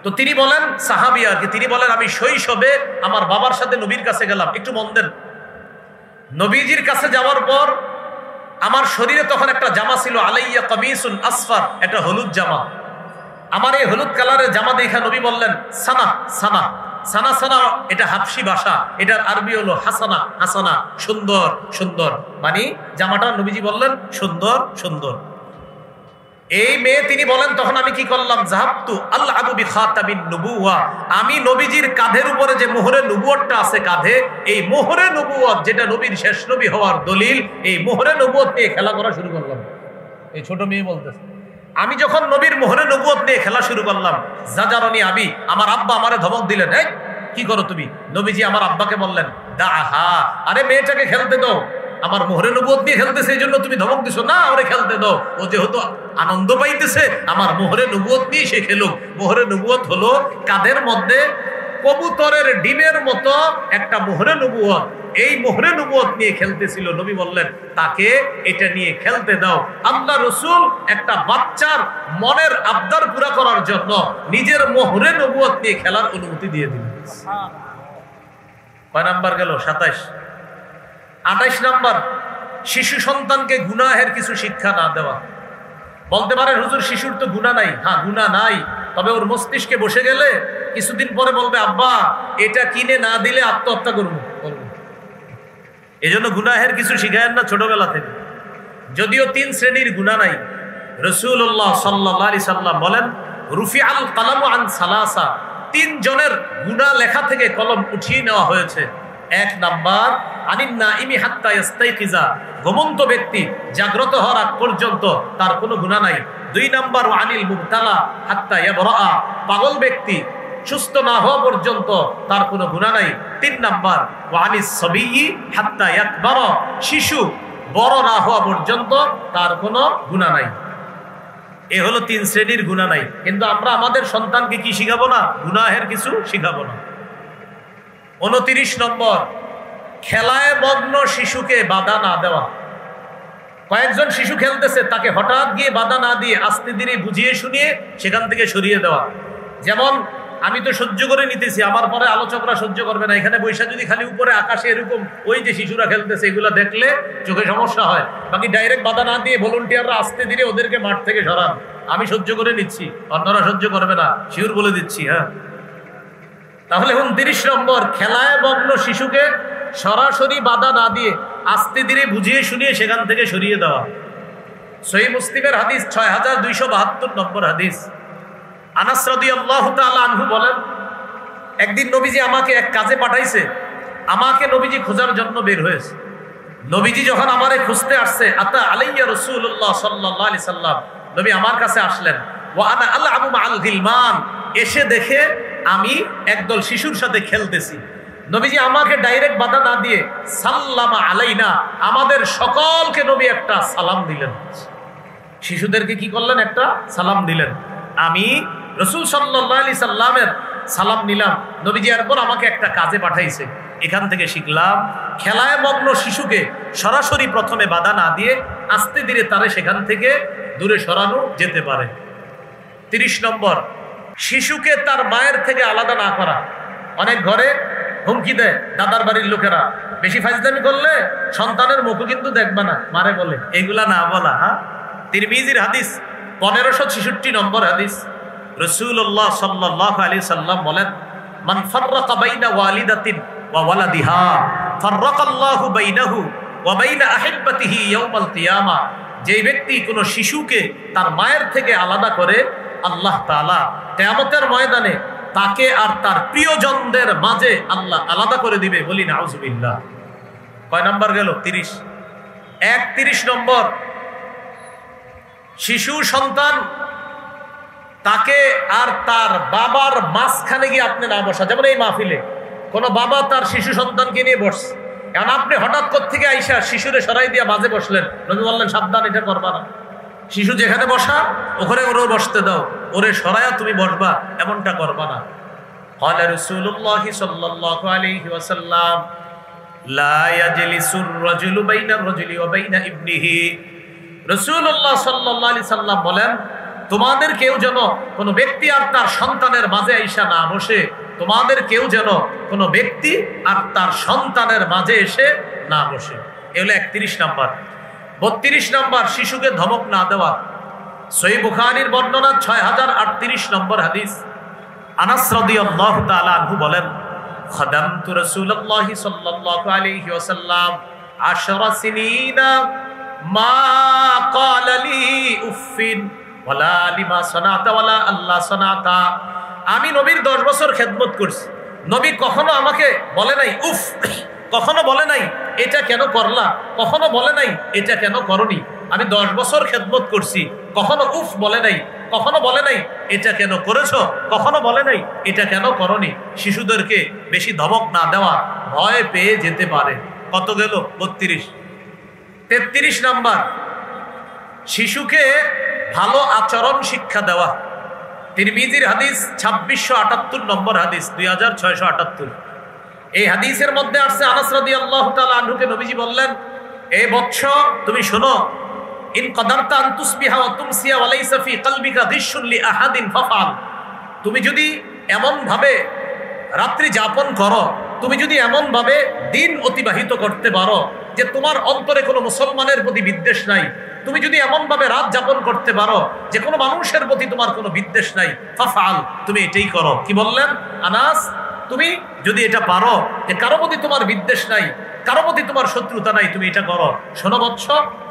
তো তিনি বলেন, সাহাবী আর কি, তিনি বলেন, আমি শৈশবে আমার বাবার সাথে নবীর কাছে গেলাম। একটু মন দেন, নবীজির কাছে যাওয়ার পর আমার শরীরে তখন একটা জামা ছিল, আলাইয়া কামিসুন আসফার, একটা হলুদ জামা। আমার এই হলুদ কালারের জামা দেখে নবী বললেন, সানা সানা সানা সানা, এটা হাবশি ভাষা, এটার আরবি হলো হাসানা হাসানা, সুন্দর সুন্দর, মানে জামাটা নবীজি বললেন সুন্দর সুন্দর। এই মেয়ে তিনি বলেন, তখন আমি কি করলাম, যাহাবতু আলআবু বিখাতামিন নবুওয়া, আমি নবীজির কাঁধের উপরে যে মোহরে নবুয়তটা আছে কাঁধে, এই মোহরে নবুয়ত যেটা নবীর শেষ নবী হওয়ার দলিল, এই মোহরে নবুয়ত নিয়ে খেলা করা শুরু করলাম। এই ছোট মেয়ে বলতেছে, আমি যখন নবীর মোহরে নবুয়ত নিয়ে খেলা শুরু করলাম, জাজারনি আবি, আমার আব্বা আমারে ধমক দিলেন, এই কি করো তুমি? নবীজি আমার আব্বাকে বললেন, দাহা, আরে মেয়েটাকে খেলতে দাও, আমার মোহরে নবুয়ত নিয়ে খেলতেছে, এই জন্য তুমি ধমক দিছো না, ওরে খেলতে দাও, ও যেহেতু আনন্দ পাইতেছে, আমার মোহরে নবুয়ত নিয়ে সে খেলুক। মোহরে নবুয়ত হলো কাঁধের মধ্যে কবুতরের ডিমের মতো একটা মোহরে নবুয়ত, এই মোহরে নবুয়ত নিয়ে খেলতেছিল। নবী বললেন, তাকে এটা নিয়ে খেলতে দাও। আল্লাহ রসুল একটা বাচ্চার মনের আবদার পুরা করার জন্য নিজের মোহরে নবুয়ত নিয়ে খেলার অনুমতি দিয়ে দিলেন। কয় নাম্বার গেল? 27। 28 নাম্বার, শিশু সন্তানকে গুনাহের কিছু শিক্ষা না দেওয়া। বলতে পারেন, হুজুর শিশুর তো গুনাহ নাই। হ্যাঁ, গুনাহ নাই, তবে ওর মস্তিষ্কে বসে গেলে কিছুদিন পরে বলবে, আব্বা এটা কিনে না দিলে আত্মহত্যা করবো। এই জন্য গুনাহের কিছু শিখায়েন না ছোটবেলা থেকে। যদিও 3 শ্রেণীর গুনাহ নাই, রাসূলুল্লাহ সাল্লাল্লাহু আলাইহি সাল্লাম বলেন, রুফিআল কালামু আন সালাসা, 3 জনের গুনাহ লেখা থেকে কলম উঠিয়ে নেওয়া হয়েছে। 1 নাম্বার, আনিন নাইমি হাত্তা ইস্তাইকিজা, ঘুমন্ত ব্যক্তি জাগ্রত হওয়ার আগ পর্যন্ত তার কোনো গুনাহ নাই। 2 নাম্বার আনিল মুবতালা হাত্তা ইয়াবরা, পাগল ব্যক্তি সুস্থ না হওয়া পর্যন্ত তার কোনো গুনাহ নাই। 3 নাম্বার ওয়ানিস সাবিয়্যি হাত্তা ইয়াকবারা, শিশু বড় না হওয়া পর্যন্ত তার কোনো গুনাহ নাই। এ হলো 3 শ্রেণীর গুনাহ নাই। কিন্তু আমরা আমাদের সন্তানকে কি শিখাবো না? গুনাহের কিছু শিখাবো না। 29 নম্বর, খেলায় মগ্ন শিশুকে বাধা না দেওয়া। কয়েকজন শিশু খেলতেছে, তাকে হঠাৎ গিয়ে বাধা না দিয়ে আস্তে ধীরে বুঝিয়ে শুনিয়ে সেখান থেকে সরিয়ে দেওয়া। যেমন আমি তো সহ্য করে নিতেছি, আমার পরে আলোচকরা সহ্য করবে না, এখানে বৈশা যদি খালি উপরে আকাশে এরকম ওই যে শিশুরা খেলতেছে এগুলো দেখলে চোখে সমস্যা হয়, বাকি ডাইরেক্ট বাধা না দিয়ে ভলেন্টিয়াররা আস্তে ধীরে ওদেরকে মাঠ থেকে সরান। আমি সহ্য করে নিচ্ছি, অন্যরা সহ্য করবে না, শিউর বলে দিচ্ছি। হ্যাঁ, তাহলে 29 নম্বর, খেলায় মগ্ন শিশুকে সরাসরি বাধা না দিয়ে আস্তে ধীরে বুঝিয়ে শুনিয়ে সেখান থেকে সরিয়ে দেওয়া। সহিহ মুসলিমের হাদিস 6272 নম্বর হাদিস। আনাস রাদিয়াল্লাহু তাআলা আনহু বলেন, একদিন নবীজি আমাকে এক কাজে পাঠাইছে, আমাকে নবীজি খোঁজার জন্য বের হয়েছে। নবীজি যখন আমারে খুঁজতে আসছে, আতা আলাইয়া রাসূলুল্লাহ সাল্লাল্লাহু আলাইহি সাল্লাম, নবী আমার কাছে আসলেন। ওয়া আনা আলআবু মাআল গিলমান, এসে দেখে আমি একদল শিশুর সাথে খেলতেছি। নবীজি আমাকে ডাইরেক্ট বাধা না দিয়ে সাল্লামা আলাইনা, আমাদের সকলকে নবী একটা সালাম দিলেন। শিশুদেরকে কি করলেন? একটা সালাম দিলেন। আমি রাসূল সাল্লাল্লাহু আলাইহি সাল্লামের সালাম নিলাম। নবীজি এরপর আমাকে একটা কাজে পাঠাইছে। এখান থেকে শিখলাম, খেলায় মগ্ন শিশুকে সরাসরি প্রথমে বাধা না দিয়ে আস্তে ধীরে তারে সেখান থেকে দূরে সরানো যেতে পারে। 30 নম্বর, শিশুকে তার মায়ের থেকে আলাদা না করা। অনেক ঘরে হুমকি দেয় দাদার বাড়ির লোকেরা, বেশি ফাজলামি করলে সন্তানের মুখও কিন্তু দেখবে না, মারে বলে। এগুলা না বলা। হ্যাঁ, তিরমিজির হাদিস 1566 নম্বর হাদিস। রাসূলুল্লাহ সাল্লাল্লাহু আলাইহি সাল্লাম বলেন, মান ফাররাকা বাইনা ওয়ালিদাতিন ওয়া ওয়ালাদিহা ফাররাকাল্লাহু বাইনাহু ওয়া বাইনা আহিব্বাতিহি ইয়াউমাল কিয়ামা। যে ব্যক্তি কোনো শিশুকে তার মায়ের থেকে আলাদা করে, আল্লাহ তাআলা কিয়ামতের ময়দানে তাকে আর তার প্রিয়জনদের মাঝে আল্লাহ আলাদা করে দিবে। বলি নাউজুবিল্লাহ। কয় নাম্বার গেল? 30। 31 নম্বর, শিশু সন্তান তাকে আর তার বাবার মাঝখানে গিয়ে আপনি না বসা। যেমন এই মাহফিলে কোনো বাবা তার শিশু সন্তানকে নিয়ে বসছে, এখন আপনি হঠাৎ কোত্থেকে আইসা শিশুরে সরাই দিয়া মাঝে বসলেন। নবী বললেন, সাবধান, এটা করবা না। শিশু যেখানে বসা ওখানে ওরও বসতে দাও, ওরে সরাইয়া তুমি বসবা, এমনটা করবা না। قال رسول الله صلى الله عليه وسلم لا يجلس الرجل بين الرجل وبين ابنه। রাসূলুল্লাহ সাল্লাল্লাহু আলাইহি সাল্লাম বলেন, তোমাদের কেউ যেন কোনো ব্যক্তি আর তার সন্তানের মাঝে আইসা না বসে। তোমাদের কেউ যেন কোনো ব্যক্তি আর তার সন্তানের মাঝে এসে না বসে। এ হলো 31 নাম্বার। 32 নাম্বার, শিশুকে ধমক না দেওয়া। সহিহ বুখারীর বর্ণনা 6038 নম্বর হাদিস। আনাস রাদিয়াল্লাহু তাআলা আনহু বলেন, খাদামতু রাসূলুল্লাহি সাল্লাল্লাহু আলাইহি ওয়াসাল্লাম 10 সিনিনা মা ক্বালা লি উফিন ওয়ালা লিমা সানাতা ওয়ালা আল্লাহ সানাতা। আমি নবীর 10 বছর খেদমত করছি, নবী কখনো আমাকে বলে নাই উফ, কখনো বলে নাই এটা কেন করলা, কখনো বলে নাই এটা কেন করনি। আমি 10 বছর খেদমত করছি, কখনো উফ বলে নাই, কখনো বলে নাই এটা কেন করেছো, কখনো বলে নাই এটা কেন করনি। শিশুদেরকে বেশি ধমক না দেওয়া, ভয় পেয়ে যেতে পারে। কত গেল? 32। 33 নাম্বার, শিশুকে ভালো আচরণ শিক্ষা দেওয়া। তিরমিজির হাদিস 2678 নম্বর হাদিস, 2678। এই হাদিসের মধ্যে আসছে, আনাস রাদিয়াল্লাহু তাআলা আনহুকে নবীজি বললেন, এ বৎস তুমি শোনো, ইন কদারতা আন তুসবিহা ওয়া তুমসিয়া ওয়া লাইসা ফি কলবিকা গিশুন লি আহাদিন ফাফআল। তুমি যদি এমন ভাবে রাত্রি যাপন করো, তুমি যদি এমন ভাবে দিন অতিবাহিত করতে পারো যে তোমার অন্তরে কোনো মুসলমানের প্রতি বিদ্বেষ নাই, তুমি যদি এমন ভাবে রাত যাপন করতে পারো যে কোনো মানুষের প্রতি তোমার কোনো বিদ্বেষ নাই, ফাফআল, তুমি এটাই করো। কি বললেন? আনাস, তুমি যদি এটা পারো যে কারো প্রতি তোমার বিদ্বেষ নাই, কারো প্রতি তোমার শত্রুতা নাই, তুমি এটা করো। শোনো বৎস,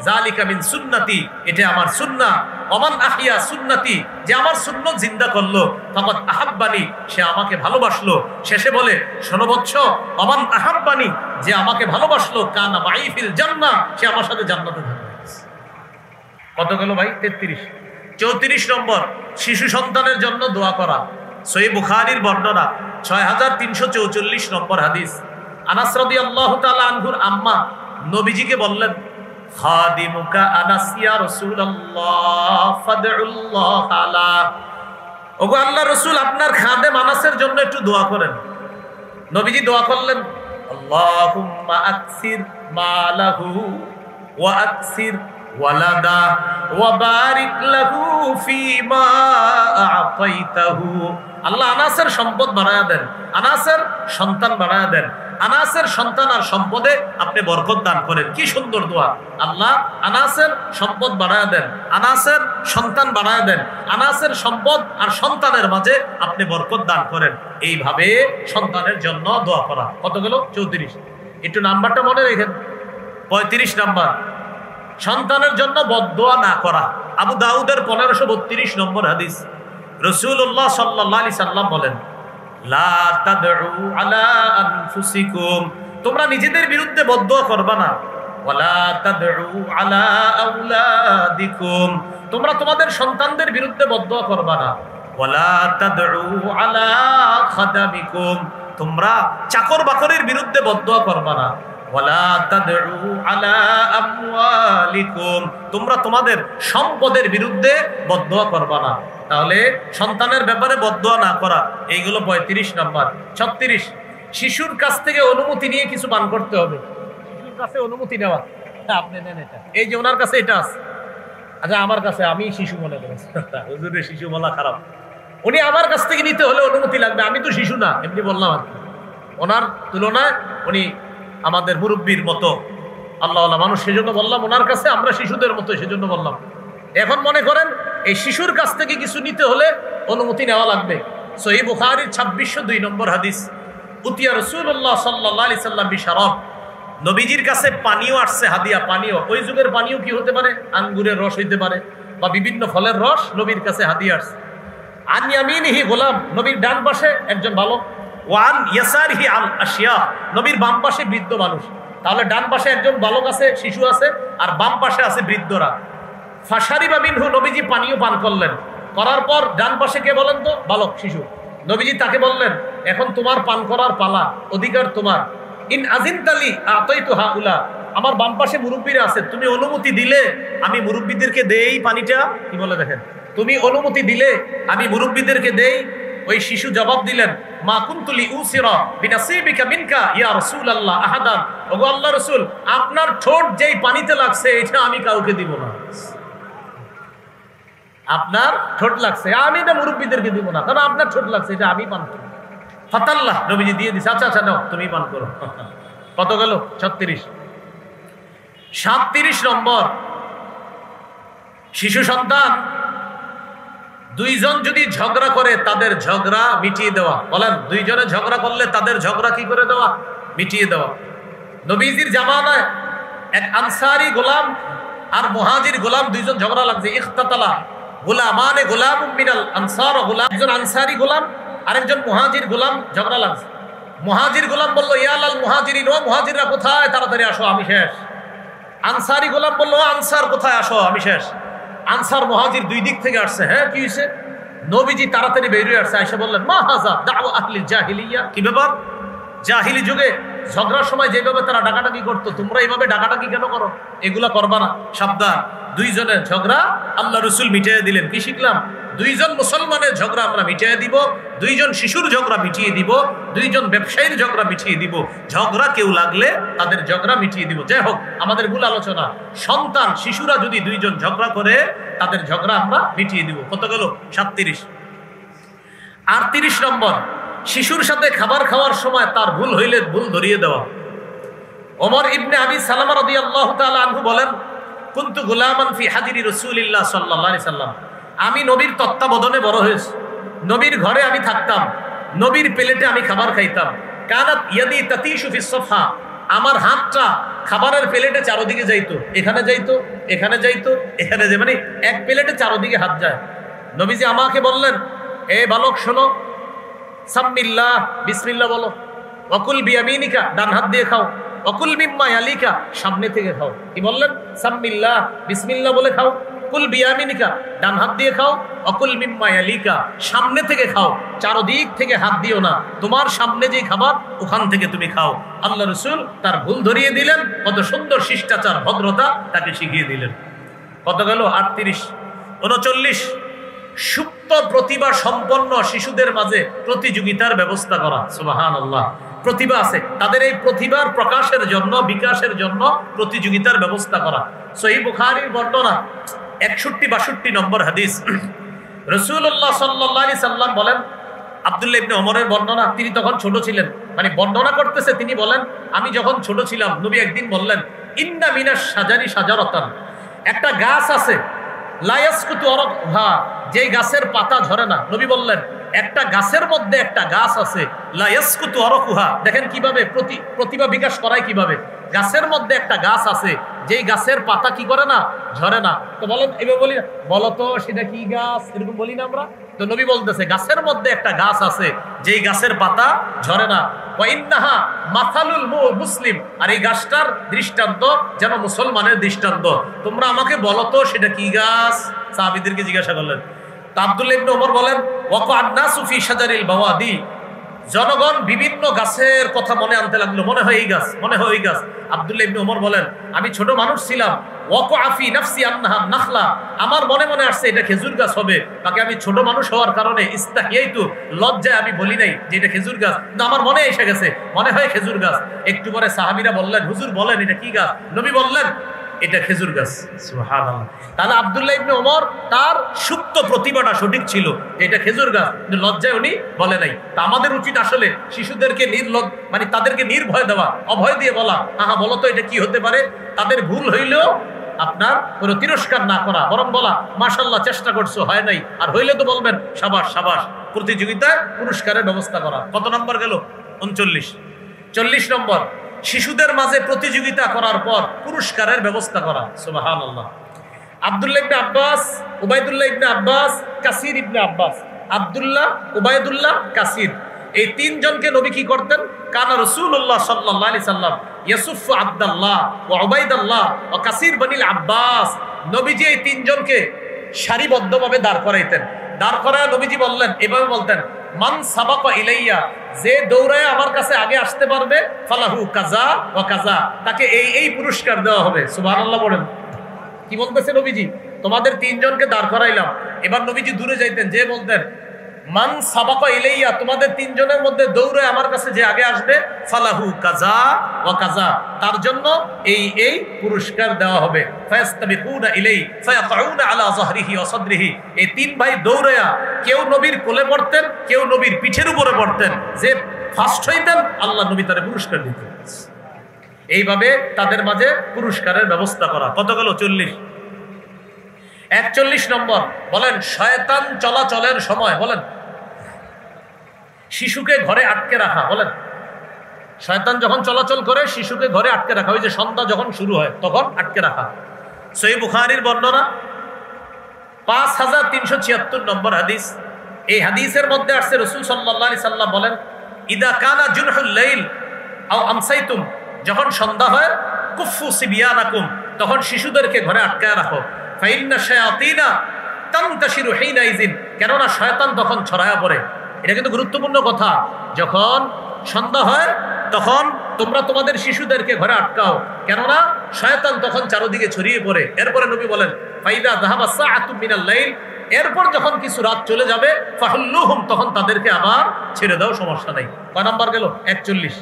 যালিকা মিন সুন্নতি, এটা আমার সুন্নাহ। ওমান আহিয়া সুন্নতি, যে আমার সুন্নাত জিন্দা করলো, ফাকাদ আহাব্বানি, সে আমাকে ভালোবাসলো। শেষে বলে, শোনো বৎস, ওমান আহাব্বানি, যে আমাকে ভালোবাসলো, কানা মাই ফিল জান্নাহ, সে আমার সাথে জান্নাতে থাকবে। কত গেল ভাই? 33। 34 নম্বর, শিশু সন্তানের জন্য দোয়া করা। সহিহ বুখারীর বর্ণনা 6344 নম্বর হাদিস। আনাস রাদিয়াল্লাহু তাআলা আনহুর আম্মা নবীজিকে বললেন, খাদিমুকা আনাস ইয়া রাসূলুল্লাহ ফাদউল্লাহ আলা। ওগো আল্লাহর রাসূল, আপনার খাদেম আনাসের জন্য একটু দোয়া করেন। নবীজি দোয়া করলেন, আল্লাহুম্মা আকসির মালাহু ওয়া আকসির ওয়ালাদা ওয়া বারিক লাহু ফীমা আ'তাইতাহু। আল্লাহ আনাসের সম্পদ বাড়ায়া দেন, আনাসের সন্তান বাড়ায়া দেন, আনাসের সন্তান আর সম্পদে আপনি বরকত দান করেন। কি সুন্দর দোয়া! আল্লাহ আনাসের সম্পদ বাড়ায়া দেন, আনাসের সন্তান বাড়ায়া দেন, আনাসের সম্পদ আর সন্তানের মাঝে আপনি বরকত দান করেন। এইভাবে সন্তানের জন্য দোয়া করা। কত গেল? 34। একটু নাম্বারটা মনে রেখেন। 35 নাম্বার, সন্তানের জন্য বদদোয়া না করা। আবু দাউদের 1532 নম্বর হাদিস। রাসূলুল্লাহ সাল্লাল্লাহু আলাইহি সাল্লাম বলেন, লা তাদউ আলা আনফুসিকুম, তোমরা নিজেদের বিরুদ্ধে বদদোয়া করবা না। ওয়ালা তাদউ আলা আওলাদিকুম, তোমরা তোমাদের সন্তানদের বিরুদ্ধে বদদোয়া করবা না। ওয়ালা তাদউ আলা খাদামিকুম, তোমরা চাকর বাকরের বিরুদ্ধে বদদোয়া করবা না। ওয়ালা তাদউ আলা আমওয়ালিকুম, তোমরা তোমাদের সম্পদের বিরুদ্ধে বদদোয়া করবা না। তাহলে সন্তানের ব্যাপারে বদদোয়া না করা, এইগুলো 35 নাম্বার। 36, শিশুর কাছ থেকে অনুমতি নিয়ে কিছু পান করতে হবে। শিশুর কাছে অনুমতি নেওয়া, আপনি নেন এটা, এই যে ওনার কাছে এটা আছে, আচ্ছা আমার কাছে, আমি শিশু মনে করেছি, হুজুরের শিশু বলা খারাপ, উনি আমার কাছ থেকে নিতে হলে অনুমতি লাগবে, আমি তো শিশু না, এমনি বললাম আর কি। ওনার তুলনায় উনি আমাদের মুরব্বীর মতো আল্লাহ মানুষ, সেজন্য বললাম ওনার কাছে, আমরা শিশুদের মতো সেজন্য বললাম। এখন মনে করেন এই শিশুর কাছ থেকে কিছু নিতে হলে অনুমতি নেওয়া লাগবে। সহিহ বুখারীর 2602 নম্বর হাদিস। উতিয়া রাসূলুল্লাহ সাল্লাল্লাহু আলাইহি সাল্লাম বিশারাব, নবীজির কাছে পানীয় আসছে, হাদিয়া পানীয়। ওই যুগের পানীয় কি হতে পারে? আঙ্গুরের রস হইতে পারে বা বিভিন্ন ফলের রস নবীর কাছে হাদিয়া আসছে। আন ইয়ামিনিহি গোলাম, নবীর ডান পাশে একজন বালক। ওয়ান ইয়াসারিহি আল আশিয়া, নবীর বাম পাশে বৃদ্ধ মানুষ। তাহলে ডান পাশে একজন বালক আছে, শিশু আছে, আর বাম পাশে আছে বৃদ্ধরা। ফাশারিবা মিনহু, নবীজি পানীয় পান করলেন। করার পর ডান পাশে কে বলেন তো? বালক, শিশু। নবীজি তাকে বললেন, এখন তোমার পান করার পালা, অধিকার তোমার। ইন আজিনতালি আতাইতু হাউলা, আমার বাম পাশে মুরব্বীরা আছে, তুমি অনুমতি দিলে আমি মুরব্বীদেরকে দেই পানিটা। কি বলে দেখেন, তুমি অনুমতি দিলে আমি মুরব্বীদেরকে দেই। ওই শিশু জবাব দিলেন, মা কুনতুলি উসিরা বিনাসিবিকা মিনকা ইয়া রাসূলুল্লাহ আহাদান, ওগো আল্লাহর রাসূল, আপনার ঠোঁট যেই পানিতে লাগছে এটা আমি কাউকে দিব না। আপনার ঠোঁট লাগছে, আমি এটা মুরব্বীদেরকে দিব না, কারণ আপনার ঠোঁট লাগছে, এটা আমি পান করব। ফাতাল্লাহ, নবীজি দিয়ে দিছে, আচ্ছা আচ্ছা নাও, তুমি পান করো। কত গেল? 36। 37 নম্বর, শিশু সন্তান দুইজন যদি ঝগড়া করে তাদের ঝগড়া মিটিয়ে দেওয়া। বলেন, দুইজনে ঝগড়া করলে তাদের ঝগড়া কি করে দেওয়া? মিটিয়ে দেওয়া। নবীজির জামানায় এক আনসারি গোলাম আর মুহাজির গোলাম দুইজন ঝগড়া লাগছে। ইখতাতালা গোলামানে গোলামুম মিনাল আনসার, গোলাম, একজন আনসারি গোলাম আরেকজন মুহাজির গোলাম ঝগড়া লাগছে। মুহাজির গোলাম বলল, ইয়ালাল মুহাজিরিন, ও মুহাজিররা কোথায়, তাড়াতাড়ি আসো, আমি শেষ। আনসারি গোলাম বলল, আনসার কোথায়, আসো, আমি শেষ। আনসার মুহাজির দুই দিক থেকে আসছে। হ্যাঁ, কি হয়েছে? নবীজি তাড়াতাড়ি বেরিয়ে আসছে, আয়েশা বললেন, মা হাযা দাওয়া আহলি জাহিলিয়া, কি ব্যাপার? জাহিলি যুগে ঝগড়ার সময় যেভাবে তারা ডাকাডাকি করতো, তোমরা এইভাবে ডাকাডাকি কেন করো? এগুলা করবা না, সাবধান। দুইজনের ঝগড়া আল্লাহ রাসূল মিটিয়ে দিলেন। কি শিখলাম? দুইজন মুসলমানের ঝগড়া আমরা মিটিয়ে দিব, দুইজন শিশুর ঝগড়া মিটিয়ে দিব, দুইজন ব্যবসায়ীর ঝগড়া মিটিয়ে দিব। ঝগড়া কেউ লাগলে তাদের ঝগড়া মিটিয়ে দিব। যাই হোক, আমাদের মূল আলোচনা, সন্তান শিশুরা যদি দুইজন ঝগড়া করে তাদের ঝগড়া আমরা মিটিয়ে দিব। কত গেল? 37। 38 নম্বর, শিশুর সাথে খাবার খাওয়ার সময় তার ভুল হইলে ভুল ধরিয়ে দেওয়া। ওমর ইবনে আবি সালামা রাদিয়াল্লাহু তাআলা আনহু বলেন, কুনতু গুলামান ফি হাদিরি রাসূলিল্লাহ সাল্লাল্লাহু আলাইহি সাল্লাম, আমি নবীর তত্ত্বাবধানে বড় হয়েছি, নবীর ঘরে আমি থাকতাম, নবীর প্লেটে আমি খাবার খাইতাম। কানাত ইয়াদি তাতিশু ফিস সাফহা, আমার হাতটা খাবারের প্লেটে চারদিকে যাইতো, এখানে যাইতো, এখানে যাইতো, এখানে যাই, মানে এক প্লেটে চারদিকে হাত যায়। নবীজি আমাকে বললেন, এ বালক শোনো, সাম্মিল্লাহ, বিসমিল্লাহ বলো, ওয়াকুল বিয়ামিনিকা, ডান হাত দিয়ে খাও, ওয়াকুল মিম্মা ইয়ালিকা, সামনে থেকে খাও। কি বললেন? সাম্মিল্লাহ, বিসমিল্লাহ বলে খাও, কুল বিয়ামিনিকা, ডান হাত দিয়ে খাও, অকুল মিম্মা ইয়ালিকা, সামনে থেকে খাও, চারদিক থেকে হাত দিও না, তোমার সামনে যে খাবার ওখান থেকে তুমি খাও। আল্লাহ রাসূল তার ভুল ধরিয়ে দিলেন, কত সুন্দর শিষ্টাচার ভদ্রতা তাকে শিখিয়ে দিলেন। কত গেল? 38। 39, সুপ্ত প্রতিভা সম্পন্ন শিশুদের মাঝে প্রতিযোগিতার ব্যবস্থা করা। সুবহানাল্লাহ, প্রতিভা আছে, তাদের এই প্রতিভার প্রকাশের জন্য, বিকাশের জন্য প্রতিযোগিতার ব্যবস্থা করা। সহিহ বুখারীর বর্ণনা 61-62 নম্বর হাদিস। রাসূলুল্লাহ সাল্লাল্লাহু আলাইহি সাল্লাম বলেন, আব্দুল্লাহ ইবনে ওমরের বর্ণনা, তিনি তখন ছোট ছিলেন, মানে বর্ণনা করতেছে, তিনি বলেন আমি যখন ছোট ছিলাম নবী একদিন বললেন, ইন্না মিনাশ শাজারি শাজারাতান, একটা গাছ আছে, লা ইয়াসকুতু ওয়ারাকুহা, যেই গাছের পাতা ঝরে না। নবী বললেন একটা গাছের মধ্যে একটা গাছ আছে, লা ইয়াসকুতু ওয়ারাকুহা, দেখেন কিভাবে প্রতিভা বিকাশ করায় কিভাবে। গাছের মধ্যে একটা গাছ আছে যেই গাছের পাতা কি করে না, ঝরে না। তো বলেন, এভাবে বলি না, বলো তো সেটা কি গাছ, এরকম বলি না আমরা? তো নবী বলতেছে গাছের মধ্যে একটা গাছ আছে যেই গাছের পাতা ঝরে না। ওয়া ইন্নাহা মাসালুল মুসলিম, আর এই গাছটার দৃষ্টান্ত যেন মুসলমানের দৃষ্টান্ত। তোমরা আমাকে বলো তো সেটা কি গাছ? সাহাবীদেরকে জিজ্ঞাসা করলেন। তো আব্দুল্লাহ ইবনে ওমর বলেন, ওয়াকা'আন নাসু ফি শাজারিল বাওয়াদি, জনগণ বিভিন্ন গাছের কথা মনে আনতে লাগলো, মনে হয় এই গাছ, মনে হয় ওই গাছ। আব্দুল্লাহ ইবনে ওমর বলেন, আমি ছোট মানুষ ছিলাম, ওয়াকা'a ফি নাফসি আন্নাহা নাখলা, আমার মনে মনে আসছে এটা খেজুর গাছ হবে, তাকে আমি ছোট মানুষ হওয়ার কারণে ইস্তাহিয়াইতু, লজ্জায় আমি বলি নাই যে এটা খেজুর গাছ, কিন্তু আমার মনে এসে গেছে মনে হয় খেজুর গাছ। একটু পরে সাহাবীরা বললেন, হুজুর বলেন এটা কি গাছ? নবী বললেন এটা খেজুর গাছ। সুবহানাল্লাহ। তাহলে আব্দুল্লাহ ইবনে ওমর তার সুপ্ত প্রতিভাটা সঠিক ছিল, এটা খেজুর গাছ, কিন্তু লজ্জায় উনি বলে নাই। তা আমাদের উচিত আসলে শিশুদেরকে মানে তাদেরকে নির্ভয় দেওয়া, অভয় দিয়ে বলা, আহা বলো তো এটা কি হতে পারে। তাদের ভুল হইলেও আপনার কোনো তিরস্কার না করা, বরং বলা মাশাআল্লাহ চেষ্টা করছো, হয় নাই, আর হইলে তো বলবেন সাবাস সাবাস। প্রতিযোগিতায় পুরস্কারের ব্যবস্থা করা। কত নম্বর গেল? 39। 40 নম্বর, শিশুদের মাঝে প্রতিযোগিতা করার পর পুরস্কারের ব্যবস্থা করা। সুবহানাল্লাহ। আব্দুল্লাহ ইবনে আব্বাস, উবাইদুল্লাহ ইবনে আব্বাস, কাসির ইবনে আব্বাস, আব্দুল্লাহ, উবাইদুল্লাহ, কাসির, এই তিনজনকে নবী কি করতেন? কানা রাসূলুল্লাহ সাল্লাল্লাহু আলাইহি সাল্লাম ইয়াসুফু আব্দুল্লাহ ওয়া উবাইদুল্লাহ ওয়া কাসির বনিল আব্বাস, নবীজি এই তিনজনকে সারিবদ্ধভাবে দাঁড় করাইতেন। দাঁড় করায় নবীজি বললেন, এভাবে বলতেন, মান সাবাকা ইলাইয়া, যে দৌড়ায় আমার কাছে আগে আসতে পারবে, ফালাহু কাজা ওয়া কাজা, তাকে এই এই পুরস্কার দেওয়া হবে। সুবহানাল্লাহ বলেন। কি বলতেছে নবীজি? তোমাদের তিনজনকে দাঁড় করাইলাম। এবার নবীজি দূরে যাইতেন, যে বলতেন মান সাবাকা ইলাইয়া, তোমাদের তিনজনের মধ্যে দৌড়ে আমার কাছে যে আগে আসবে, ফালাহু কাজা ওয়া কাজা, তার জন্য এই এই পুরস্কার দেওয়া হবে। ফায়াস্তাবিকুনা ইলাই ফায়াকাউনা আলা যাহরিহি ওয়া সাদরিহি, এই তিন ভাই দৌড়ায়া কেউ নবীর কোলে পড়তেন, কেউ নবীর পিঠের উপরে পড়তেন, যে ফার্স্ট হইতেন আল্লাহ নবী তারে পুরস্কার দিতেন। এইভাবে তাদের মাঝে পুরস্কারের ব্যবস্থা করা। কত গেল? 40। 41 নম্বর, বলেন শয়তান চলাচলের সময়, বলেন শিশুকে ঘরে আটকে রাখা। বলেন শয়তান যখন চলাচল করে শিশুকে ঘরে আটকে রাখা, ওই যে সন্ধ্যা যখন শুরু হয় তখন আটকে রাখা। সহিহ বুখারীর বর্ণনা 5376 নম্বর হাদিস। এই হাদিসের মধ্যে আসছে রাসূল সাল্লাল্লাহু আলাইহি সাল্লাম বলেন, ইদা কানা জুনহুল লাইল আও আমসাইতুম, যখন সন্ধ্যা হয়, কুফু সিবিয়ানাকুম, তখন শিশুদেরকে ঘরে আটকায় রাখো। ফাইন্না শায়াতিনা তানতাশিরু হিনাইজিন, কেননা শয়তান তখন ছড়ায়া পড়ে। এটা কিন্তু গুরুত্বপূর্ণ কথা। যখন সন্ধ্যা হয় তখন তোমরা তোমাদের শিশুদেরকে ঘরে আটকাও, কেননা শয়তান তখন চারদিকে ছড়িয়ে পড়ে। এরপরে নবী বলেন, ফাইদা যাহাবা সাআতু মিনাল লাইল, এরপর যখন কিছু রাত চলে যাবে, ফাহুল্লুহুম, তখন তাদেরকে আবার ছেড়ে দাও, সমস্যা নাই। কয় নাম্বার গেল? 41।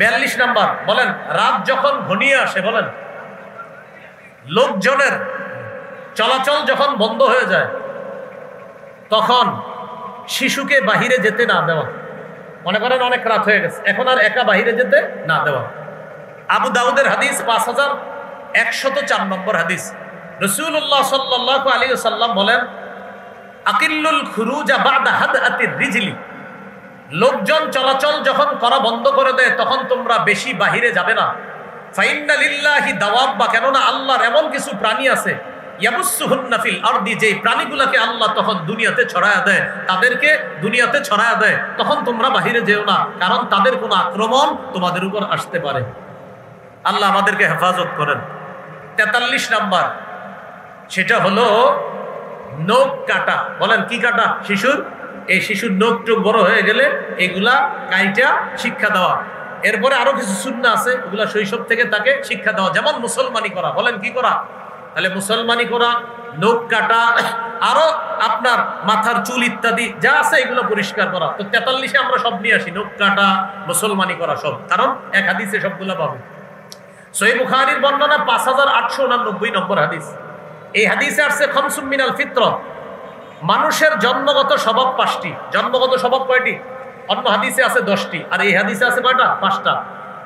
42 নাম্বার, বলেন রাত যখন ঘনিয়ে আসে, বলেন লোকজনের চলাচল যখন বন্ধ হয়ে যায়, তখন শিশুকে বাহিরে যেতে না দেওয়া। মনে করেন অনেক রাত হয়ে গেছে, এখন আর একা বাহিরে যেতে না দেওয়া। আবু দাউদের হাদিস 5104 নম্বর হাদিস। রাসূলুল্লাহ সাল্লাল্লাহু আলাইহি ওয়াসাল্লাম বলেন, আকিল্লুল খুরুজা বাদা হাদআতির রিজলি, লোকজন চলাচল যখন করা বন্ধ করে দেয় তখন তোমরা বেশি বাহিরে যাবে না। ফাইন্না লিল্লাহি দাওয়াব্বা, কেননা আল্লাহর এমন কিছু প্রাণী আছে, ইয়াবুসসুহুন্না ফিল আরদি, যে প্রাণীগুলোকে আল্লাহ তখন দুনিয়াতে ছড়ায়া দেয়, তাদেরকে দুনিয়াতে ছড়ায়া দেয়, তখন তোমরা বাহিরে যেও না, কারণ তাদের কোনো আক্রমণ তোমাদের উপর আসতে পারে। আল্লাহ আমাদেরকে হেফাজত করেন। 43 নাম্বার, সেটা হলো নখ কাটা। বলেন কি কাটা? শিশুর এই শিশুর নখ টুক বড় হয়ে গেলে এগুলা কাইটা শিক্ষা দেওয়া। এরপরে আরো কিছু সুন্নাহ আছে, ওগুলা শৈশব থেকে তাকে শিক্ষা দেওয়া, যেমন মুসলমানি করা। বলেন কি করা? তাহলে মুসলমানি করা, নখ কাটা, আরো আপনার মাথার চুল ইত্যাদি যা আছে এগুলো পরিষ্কার করা। তো 43-এ আমরা সব নিয়ে আসি, নখ কাটা, মুসলমানি করা সব, কারণ এক হাদিসে সবগুলো পাবে। সহিহ বুখারীর বর্ণনা 5889 নম্বর হাদিস। এই হাদিসে আসছে খামসুম মিনাল ফিতরা, মানুষের জন্মগত স্বভাব 5টি। জন্মগত স্বভাব কয়টি? অন্য হাদিসে আছে 10টি, আর এই হাদিসে আছে কয়টা? 5টা।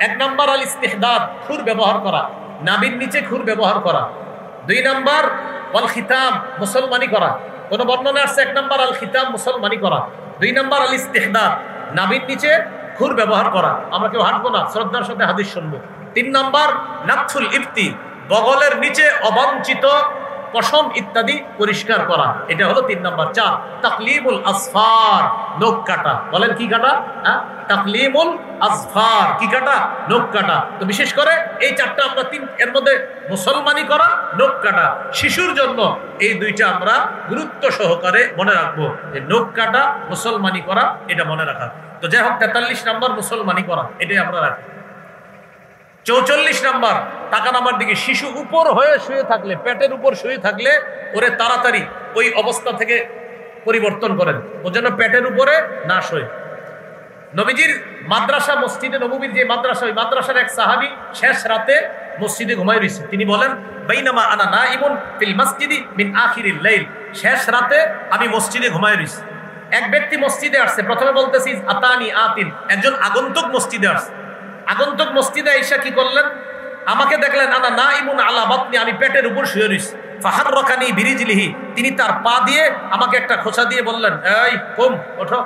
1 নাম্বার আল ইস্তিহদাদ, খুর ব্যবহার করা, নাভির নিচে খুর ব্যবহার করা। 2 নাম্বার ওয়াল খিতাম, মুসলমানি করা। কোন বর্ণনা আসছে 1 নাম্বার আল খিতাম, মুসলমানি করা। 2 নাম্বার আল ইস্তিহদাদ, নাভির নিচে খুর ব্যবহার করা। আমরা কেউ হাঁটবো না, শ্রদ্ধার সাথে হাদিস শুনবো। 3 নাম্বার নাথুল ইফতি, বগলের নিচে অবাঞ্ছিত পশম ইত্যাদি পরিষ্কার করা, এটা হলো 3 নাম্বার। 4 তাকলিমুল আসফার, নখ কাটা। বলেন কি কাটা? হ্যাঁ, তাকলিমুল আসফার, কি কাটা? নখ কাটা। তো বিশেষ করে এই 4টা আমরা এর মধ্যে মুসলমানি করা, নখ কাটা, শিশুর জন্য এই 2টা আমরা গুরুত্ব সহকারে মনে রাখবো, যে নখ কাটা, মুসলমানি করা, এটা মনে রাখা। তো যাই হোক, 43 নাম্বার মুসলমানি করা, এটাই আমরা রাখি। 44 নাম্বার, তাকান আমার দিকে, শিশু উপর হয়ে শুয়ে থাকলে, পেটের উপর শুয়ে থাকলে ওরে তাড়াতাড়ি ওই অবস্থা থেকে পরিবর্তন করেন, ও যেন পেটের উপরে না শোয়। নবীজির মাদ্রাসা, মসজিদে নববীর যে মাদ্রাসা, ওই মাদ্রাসার এক সাহাবী শেষ রাতে মসজিদে ঘুমায় রয়েছে। তিনি বলেন, বাইনামা আনা নাইমুন ফিল মসজিদি মিন আখিরিল লাইল, শেষ রাতে আমি মসজিদে ঘুমায় রয়েছি। এক ব্যক্তি মসজিদে আসছে, প্রথমে বলতেছি আতানি আতিন, একজন আগন্তুক মসজিদে আসছে। আগন্তুক মসজিদে আইসা কি করলেন? আমাকে দেখলেন, আনা নাইমুন আলা বাতনি, আমি পেটের উপর শুয়ে রইছি। ফাহাররাকানি বিরিজলিহি, তিনি তার পা দিয়ে আমাকে একটা খোঁচা দিয়ে বললেন, এই কুম, ওঠো,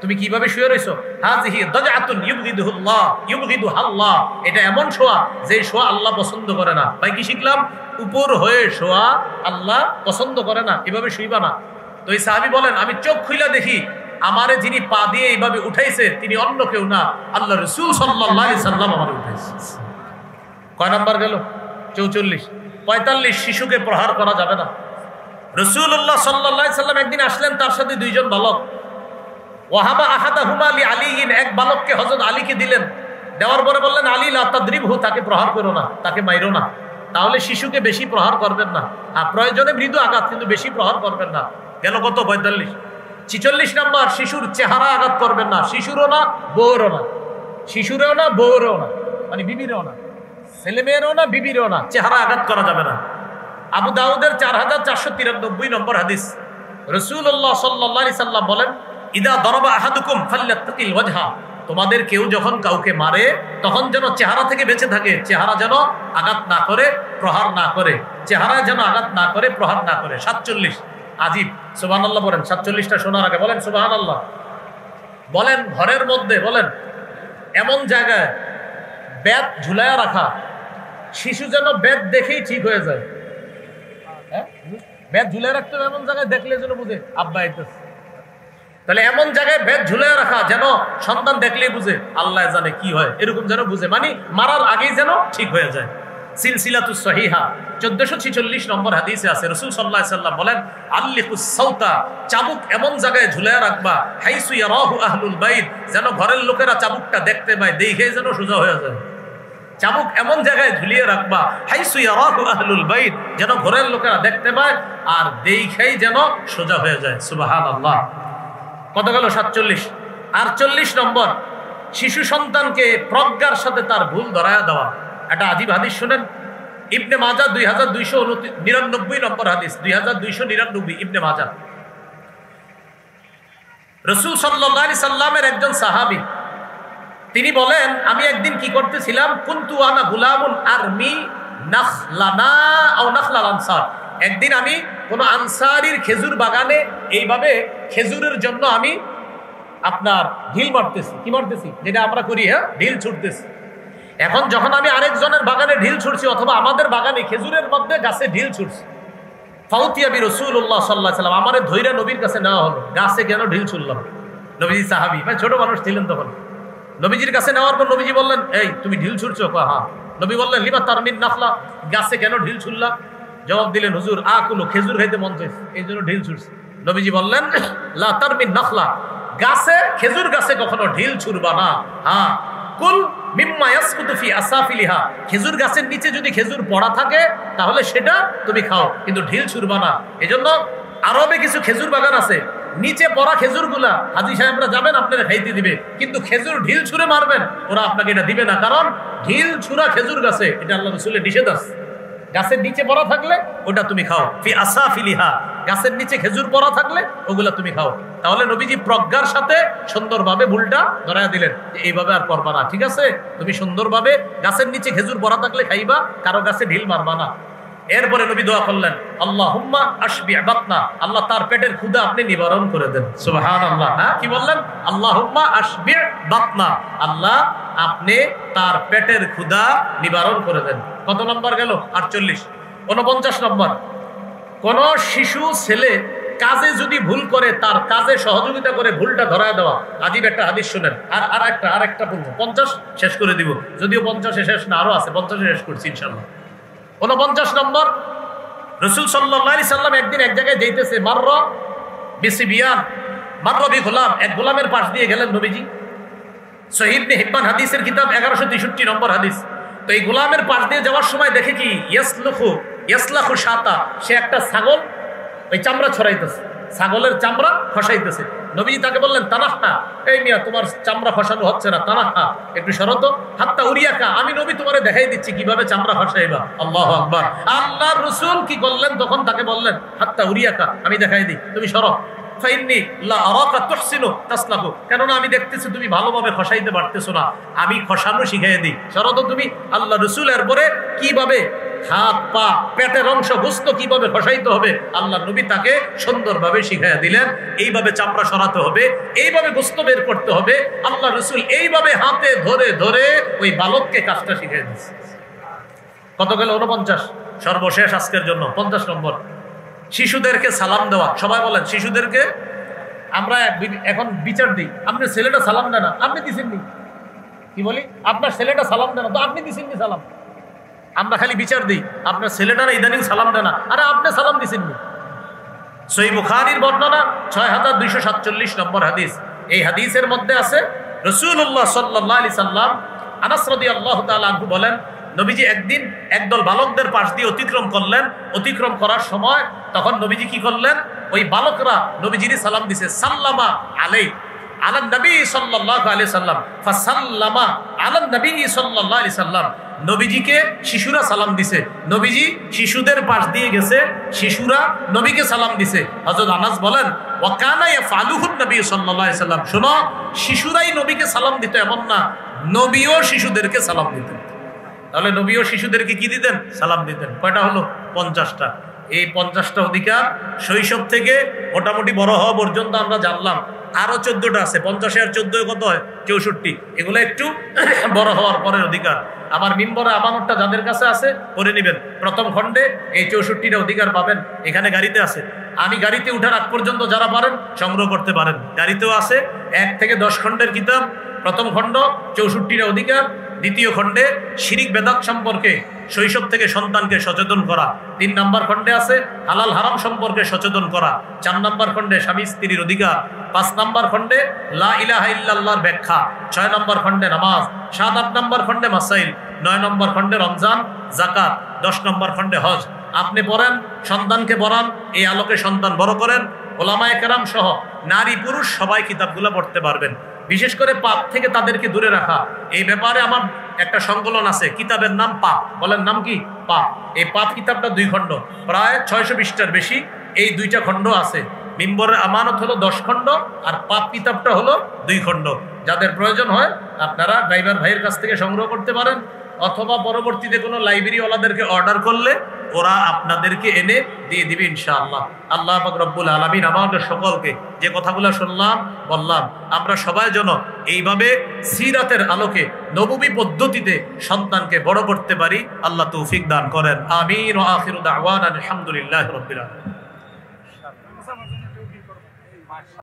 তুমি কিভাবে শুয়ে রইছো? হাযিহি দাজআতুন ইউবগিদুহুল্লাহ ইউবগিদুহাল্লাহ, এটা এমন শোয়া যে শোয়া আল্লাহ পছন্দ করে না। ভাই কি শিখলাম? উপর হয়ে শোয়া আল্লাহ পছন্দ করে না, এভাবে শুইবা না। তো এই সাহাবী বলেন, আমি চোখ খুইলা দেখি আমারে যিনি পা দিয়ে এইভাবে উঠাইছে তিনি অন্য কেউ না, আল্লাহ রাসূল সাল্লাল্লাহু আলাইহি সাল্লাম আমারে উঠাইছে। কয় নাম্বার গেল? 44। 45, শিশুকে প্রহার করা যাবে না। রাসূলুল্লাহ সাল্লাল্লাহু আলাইহি সাল্লাম একদিন আসলেন, তার সাথে 2 জন বালক। ওয়াহাবা আহাদাহুমা লিআলিয়িন, এক বালককে হযরত আলীকে দিলেন। দেওয়ার পরে বললেন, আলী লা তাদরিবহু, তাকে প্রহার করো না, তাকে মাইরো না। তাহলে শিশুকে বেশি প্রহার করবেন না, আর প্রয়োজনে মৃদু আঘাত, কিন্তু বেশি প্রহার করবেন না। গেল কত? 45। 46 নাম্বার, শিশুর চেহারা আঘাত করবেন না, শিশুরও না, বউরও না, শিশুরেও না, বউরেও না, মানে বিবিরেও না, ছেলে মেয়েরও না, বিবিরেও না, চেহারা আঘাত করা যাবে না। আবু দাউদের 4493 নম্বর হাদিস, রাসূলুল্লাহ সাল্লাল্লাহু আলাইহি সাল্লাম বলেন, ইদা দরাবা আহাদুকুম ফাল্যাত্তাকিল ওয়াজহা, তোমাদের কেউ যখন কাউকে মারে তখন যেন চেহারা থেকে বেঁচে থাকে, চেহারা যেন আঘাত না করে, প্রহার না করে, চেহারা যেন আঘাত না করে, প্রহার না করে। 47, আজিব, সুবহানাল্লাহ বলেন। 47টা শোনার আগে বলেন সুবহানাল্লাহ। বলেন ঘরের মধ্যে, বলেন এমন জায়গায় বেত ঝুলায়া রাখা, শিশু যেন বেত দেখেই ঠিক হয়ে যায়। হ্যাঁ, বেত ঝুলায় রাখতে এমন জায়গায় দেখলে যেন বুঝে আব্বা আইতেছে। তাহলে এমন জায়গায় বেত ঝুলায় রাখা যেন সন্তান দেখলেই বুঝে আল্লাহ জানে কি হয়, এরকম যেন বুঝে, মানে মারার আগেই যেন ঠিক হয়ে যায়। সিলসিলাতুস সহিহা 1446 নম্বর হাদিসে আছে, রাসূল সাল্লাল্লাহু আলাইহি সাল্লাম বলেন, আল্লিকুস সাউতা, চাবুক এমন জায়গায় ঝুলায় রাখবা, হাইসু ইয়ারাহু আহলুল বাইত, যেন ঘরের লোকেরা চাবুকটা দেখতে পায়, দেখে যেন সোজা হয়ে যায়। চাবুক এমন জায়গায় ঝুলিয়ে রাখবা, হাইসু ইয়ারাহু আহলুল বাইত, যেন ঘরের লোকেরা দেখতে পায় আর দেখেই যেন সোজা হয়ে যায়। সুবহানাল্লাহ। কত গেল? 47। 48 নম্বর, শিশু সন্তানকে প্রজ্ঞার সাথে তার ভুল ধরায়া দেওয়া। একটা আজীব হাদিস শুনেন, ইবনে মাজাহ 2299 নম্বর হাদিস, 2299 ইবনে মাজাহ। রাসূল সাল্লাল্লাহু আলাইহি সাল্লামের একজন সাহাবী, তিনি বলেন, আমি একদিন কি করতেছিলাম, কুনতু আনা গুলামুন আরমি নাখলানা আও নাখলাল আনসার, একদিন আমি কোন আনসারীর খেজুর বাগানে এইভাবে খেজুরের জন্য আমি আপনার ঢিল মারতেছি। কি মারতেছি? যেটা আমরা করি, হ্যাঁ, ঢিল ছুটতেছি। এখন যখন আমি আরেকজনের বাগানে ঢিল ছুটছি, অথবা আমাদের বাগানে খেজুরের মধ্যে গাছে ঢিল ছুটছি, ফাউতিয়া বি রাসূলুল্লাহ সাল্লাল্লাহু আলাইহি সাল্লাম, আমারে ধইরা নবীর কাছে নেওয়া হলো। গাছে কেন ঢিল ছুটলাম? নবীজি সাহাবী, মানে ছোট মানুষ ছিলেন তখন। নবীজির কাছে নেওয়ার পর নবীজি বললেন, এই তুমি ঢিল ছুটছো? হ্যাঁ। নবী বললেন, লিমা তারমিন নাখলা, গাছে কেন ঢিল ছুটলা? জবাব দিলেন, হুজুর আকুলু, খেজুর খাইতে মন চাইছে, এই জন্য ঢিল ছুটছে। নবীজি বললেন, লা তারমিন নাখলা, গাছে, খেজুর গাছে কখনো ঢিল ছুড়বা না। হ্যাঁ, কুল মিম্মা ইয়াসকুতু ফি আসাফিলিহা, খেজুর গাছের নিচে যদি খেজুর পড়া থাকে তাহলে সেটা তুমি খাও, কিন্তু ঢিল ছুড়বা না। এজন্য আরবে কিছু খেজুর বাগান আছে, নিচে পড়া খেজুর গুলা হাজী সাহেবরা যাবেন আপনারা খাইতে দিবে, কিন্তু খেজুর ঢিল ছুঁড়ে মারবেন ওরা আপনাকে এটা দিবে না, কারণ ঢিল ছুঁড়া খেজুর গাছে এটা আল্লাহ রাসূলের নিষেধ আছে। গাছের নিচে পড়া থাকলে ওটা তুমি খাও, ফি আসাফিলিহা, গাছের নিচে খেজুর পড়া থাকলে ওগুলা তুমি খাও। তাহলে নবীজি প্রজ্ঞার সাথে সুন্দরভাবে ভুলটা ধরায় দিলেন যে এইভাবে আর করবা না, ঠিক আছে? তুমি সুন্দরভাবে গাছের নিচে খেজুর পড়া থাকলে খাইবা, কারো গাছে ঢিল মারবা না। এরপরে নবী দোয়া করলেন, আল্লাহুম্মা আশবি বাতনা, আল্লাহ তার পেটের ক্ষুধা আপনি নিবারণ করে দেন। সুবহানাল্লাহ। হ্যাঁ, কি বললেন? আল্লাহুম্মা আশবি বাতনা, আল্লাহ আপনি তার পেটের ক্ষুধা নিবারণ করে দেন। কত নম্বর গেল? 48। 49 নম্বর, কোন শিশু ছেলে কাজে যদি ভুল করে তার কাজে সহযোগিতা করে ভুলটা ধরায় দেওয়া। আজীব একটা হাদিস শুনেন, আর একটা বলবো, 50 শেষ করে দিব, যদিও 50 শেষ না, আরো আছে, 50 শেষ করছি ইনশাআল্লাহ। 49 নম্বর, রাসূল সাল্লাল্লাহু আলাইহি সাল্লাম একদিন এক জায়গায় যাইতেছে, মাররা বিসিবিয়ান, মাররা বি গোলাম, এক গোলামের পাশ দিয়ে গেলেন নবীজি। সহিহ ইবনে হিব্বান হাদিসের কিতাব 1163 নম্বর হাদিস। তো এই গোলামের পাশ দিয়ে যাওয়ার সময় দেখে কি, ইয়াসলাখু শাতা, সে একটা ছাগল ওই চামড়া ছড়াইতেছে, ছাগলের চামড়া খসাইতেছে। নবীজি তাকে বললেন, তানাহা, এই মিয়া তোমার চামড়া খসানো হচ্ছে না, তানাহা, একটু সরত, হাত্তা উরিয়াকা, আমি নবী তোমারে দেখাই দিচ্ছি কিভাবে চামড়া খসাইবা। আল্লাহু আকবার। আল্লাহর রাসূল কি করলেন তখন? তাকে বললেন, হাত্তা উরিয়াকা, আমি দেখাই দিই, তুমি সরো। ফাইন্নী লা আরাকা তুহসিনু তাসলাহু, কেননা আমি দেখতেছি তুমি ভালোভাবে খসাইতে পারতেছো না, আমি খসানো শিখাই দিই, সরত তুমি। আল্লাহ রাসূল এরপরে কিভাবে হাত পা পেটের অংশ গোস্ত কিভাবে খসাইতে হবে আল্লাহ নবী তাকে সুন্দরভাবে শিখাইয়া দিলেন। এইভাবে চামড়া সরাতে হবে, এইভাবে গোস্ত বের করতে হবে। আল্লাহ রাসূল এইভাবে হাতে ধরে ধরে ওই বালককে কাজটা শিখিয়ে দিচ্ছে। কত গেল? 49। সর্বশেষ আজকের জন্য 50 নম্বর, শিশুদেরকে সালাম দেওয়া। সবাই বলেন, শিশুদেরকে আমরা এখন বিচার দিই, আপনার ছেলেটা সালাম দেয় না, আপনি দিছেননি। কি বলি? আপনার ছেলেটা সালাম দেয় না, তো আপনি দিছেননি সালাম। আমরা খালি বিচার দিই, আপনার ছেলেটা না ইদানিং সালাম দেয় না, আরে আপনি সালাম দিছেননি। সহিহ বুখারীর বর্ণনা 6247 নম্বর হাদিস। এই হাদিসের মধ্যে আছে রাসূলুল্লাহ সাল্লাল্লাহু আলাইহি সাল্লাম, আনাস রাদিয়াল্লাহু তাআলা আনহু বলেন, নবীজি একদিন একদল বালকদের পাশ দিয়ে অতিক্রম করলেন। অতিক্রম করার সময় তখন নবীজি কি করলেন? ওই বালকরা নবীজির সালাম দিছে, সাল্লামা আলাইহি আলান নবী সাল্লাল্লাহু আলাইহি সাল্লাম, ফাসাল্লামা আলান নবী সাল্লাল্লাহু আলাইহি সাল্লাম। নবীজিকে শিশুরা সালাম দিছে, নবীজি শিশুদের পাশ দিয়ে গেছে, শিশুরা নবীকে সালাম দিছে। হযরত আনাস বলেন, ওয়া কানা ইয়াফআলুহু নবী সাল্লাল্লাহু আলাইহি সাল্লাম, শোনো, শিশুরাই নবীকে সালাম দিত এমন না, নবীও শিশুদেরকে সালাম দিতেন। তাহলে নবীও শিশুদেরকে কি দিতেন? সালাম দিতেন। কয়টা হলো? 50টা। এই 50টা অধিকার শৈশব থেকে মোটামুটি বড় হওয়া পর্যন্ত আমরা জানলাম। আরো 14টা আছে, 50 আর 14 কত হয়? 64। এগুলো একটু বড় হওয়ার পরের অধিকার। আমার মিম্বরে আমানতটা যাদের কাছে আছে করে নেবেন। প্রথম খণ্ডে এই 64টা অধিকার পাবেন, এখানে গাড়িতে আছে। আমি গাড়িতে উঠার আগ পর্যন্ত যারা পারেন সংগ্রহ করতে পারেন, গাড়িতেও আছে। 1 থেকে 10 খণ্ডের কিতাব, প্রথম খণ্ড 64টা অধিকার, দ্বিতীয় খণ্ডে শিরিক বেদাত সম্পর্কে শৈশব থেকে সন্তানকে সচেতন করা, 3 নম্বর খণ্ডে আছে হালাল হারাম সম্পর্কে সচেতন করা, 4 নম্বর খণ্ডে স্বামী স্ত্রীর অধিকার, 5 নম্বর খণ্ডে লা ইলাহা ইল্লাল্লাহর ব্যাখ্যা, 6 নম্বর খণ্ডে নামাজ, 7, 8 নম্বর খণ্ডে মাসাইল, 9 নম্বর খণ্ডে রমজান যাকাত, 10 নম্বর খণ্ডে হজ। আপনি পড়েন, সন্তানকে পড়ান, এই আলোকে সন্তান বড় করেন। ওলামায়ে কেরাম সহ নারী পুরুষ সবাই কিতাবগুলো পড়তে পারবেন। বিশেষ করে পাপ থেকে তাদেরকে দূরে রাখা, এই ব্যাপারে আমার একটা সংকলন আছে, কিতাবের নাম পাপ। বলেন নাম কি? পাপ। এই পাপ কিতাবটা 2 খণ্ড, প্রায় 600 পৃষ্ঠার বেশি। এই 2টা খণ্ড আছে। মিম্বরের আমানত হলো 10 খণ্ড, আর পাপ কিতাবটা হলো 2 খণ্ড। যাদের প্রয়োজন হয় আপনারা ড্রাইভার ভাইয়ের কাছ থেকে সংগ্রহ করতে পারেন, অথবা পরবর্তীতে কোনো লাইব্রেরিওয়ালাদেরকে অর্ডার করলে ওরা আপনাদেরকে এনে দিয়ে দিবে ইনশাআল্লাহ। আল্লাহ পাক রব্বুল আলামিন আমাদের সকলকে যে কথাগুলো শুনলাম বললাম, আমরা সবাই যেন এইভাবে সিরাতের আলোকে নববী পদ্ধতিতে সন্তানকে বড় করতে পারি। আল্লাহ তৌফিক দান করেন। আমিন। ওয়া আখিরু দাওয়ানা আলহামদুলিল্লাহি রাব্বিল আলামিন।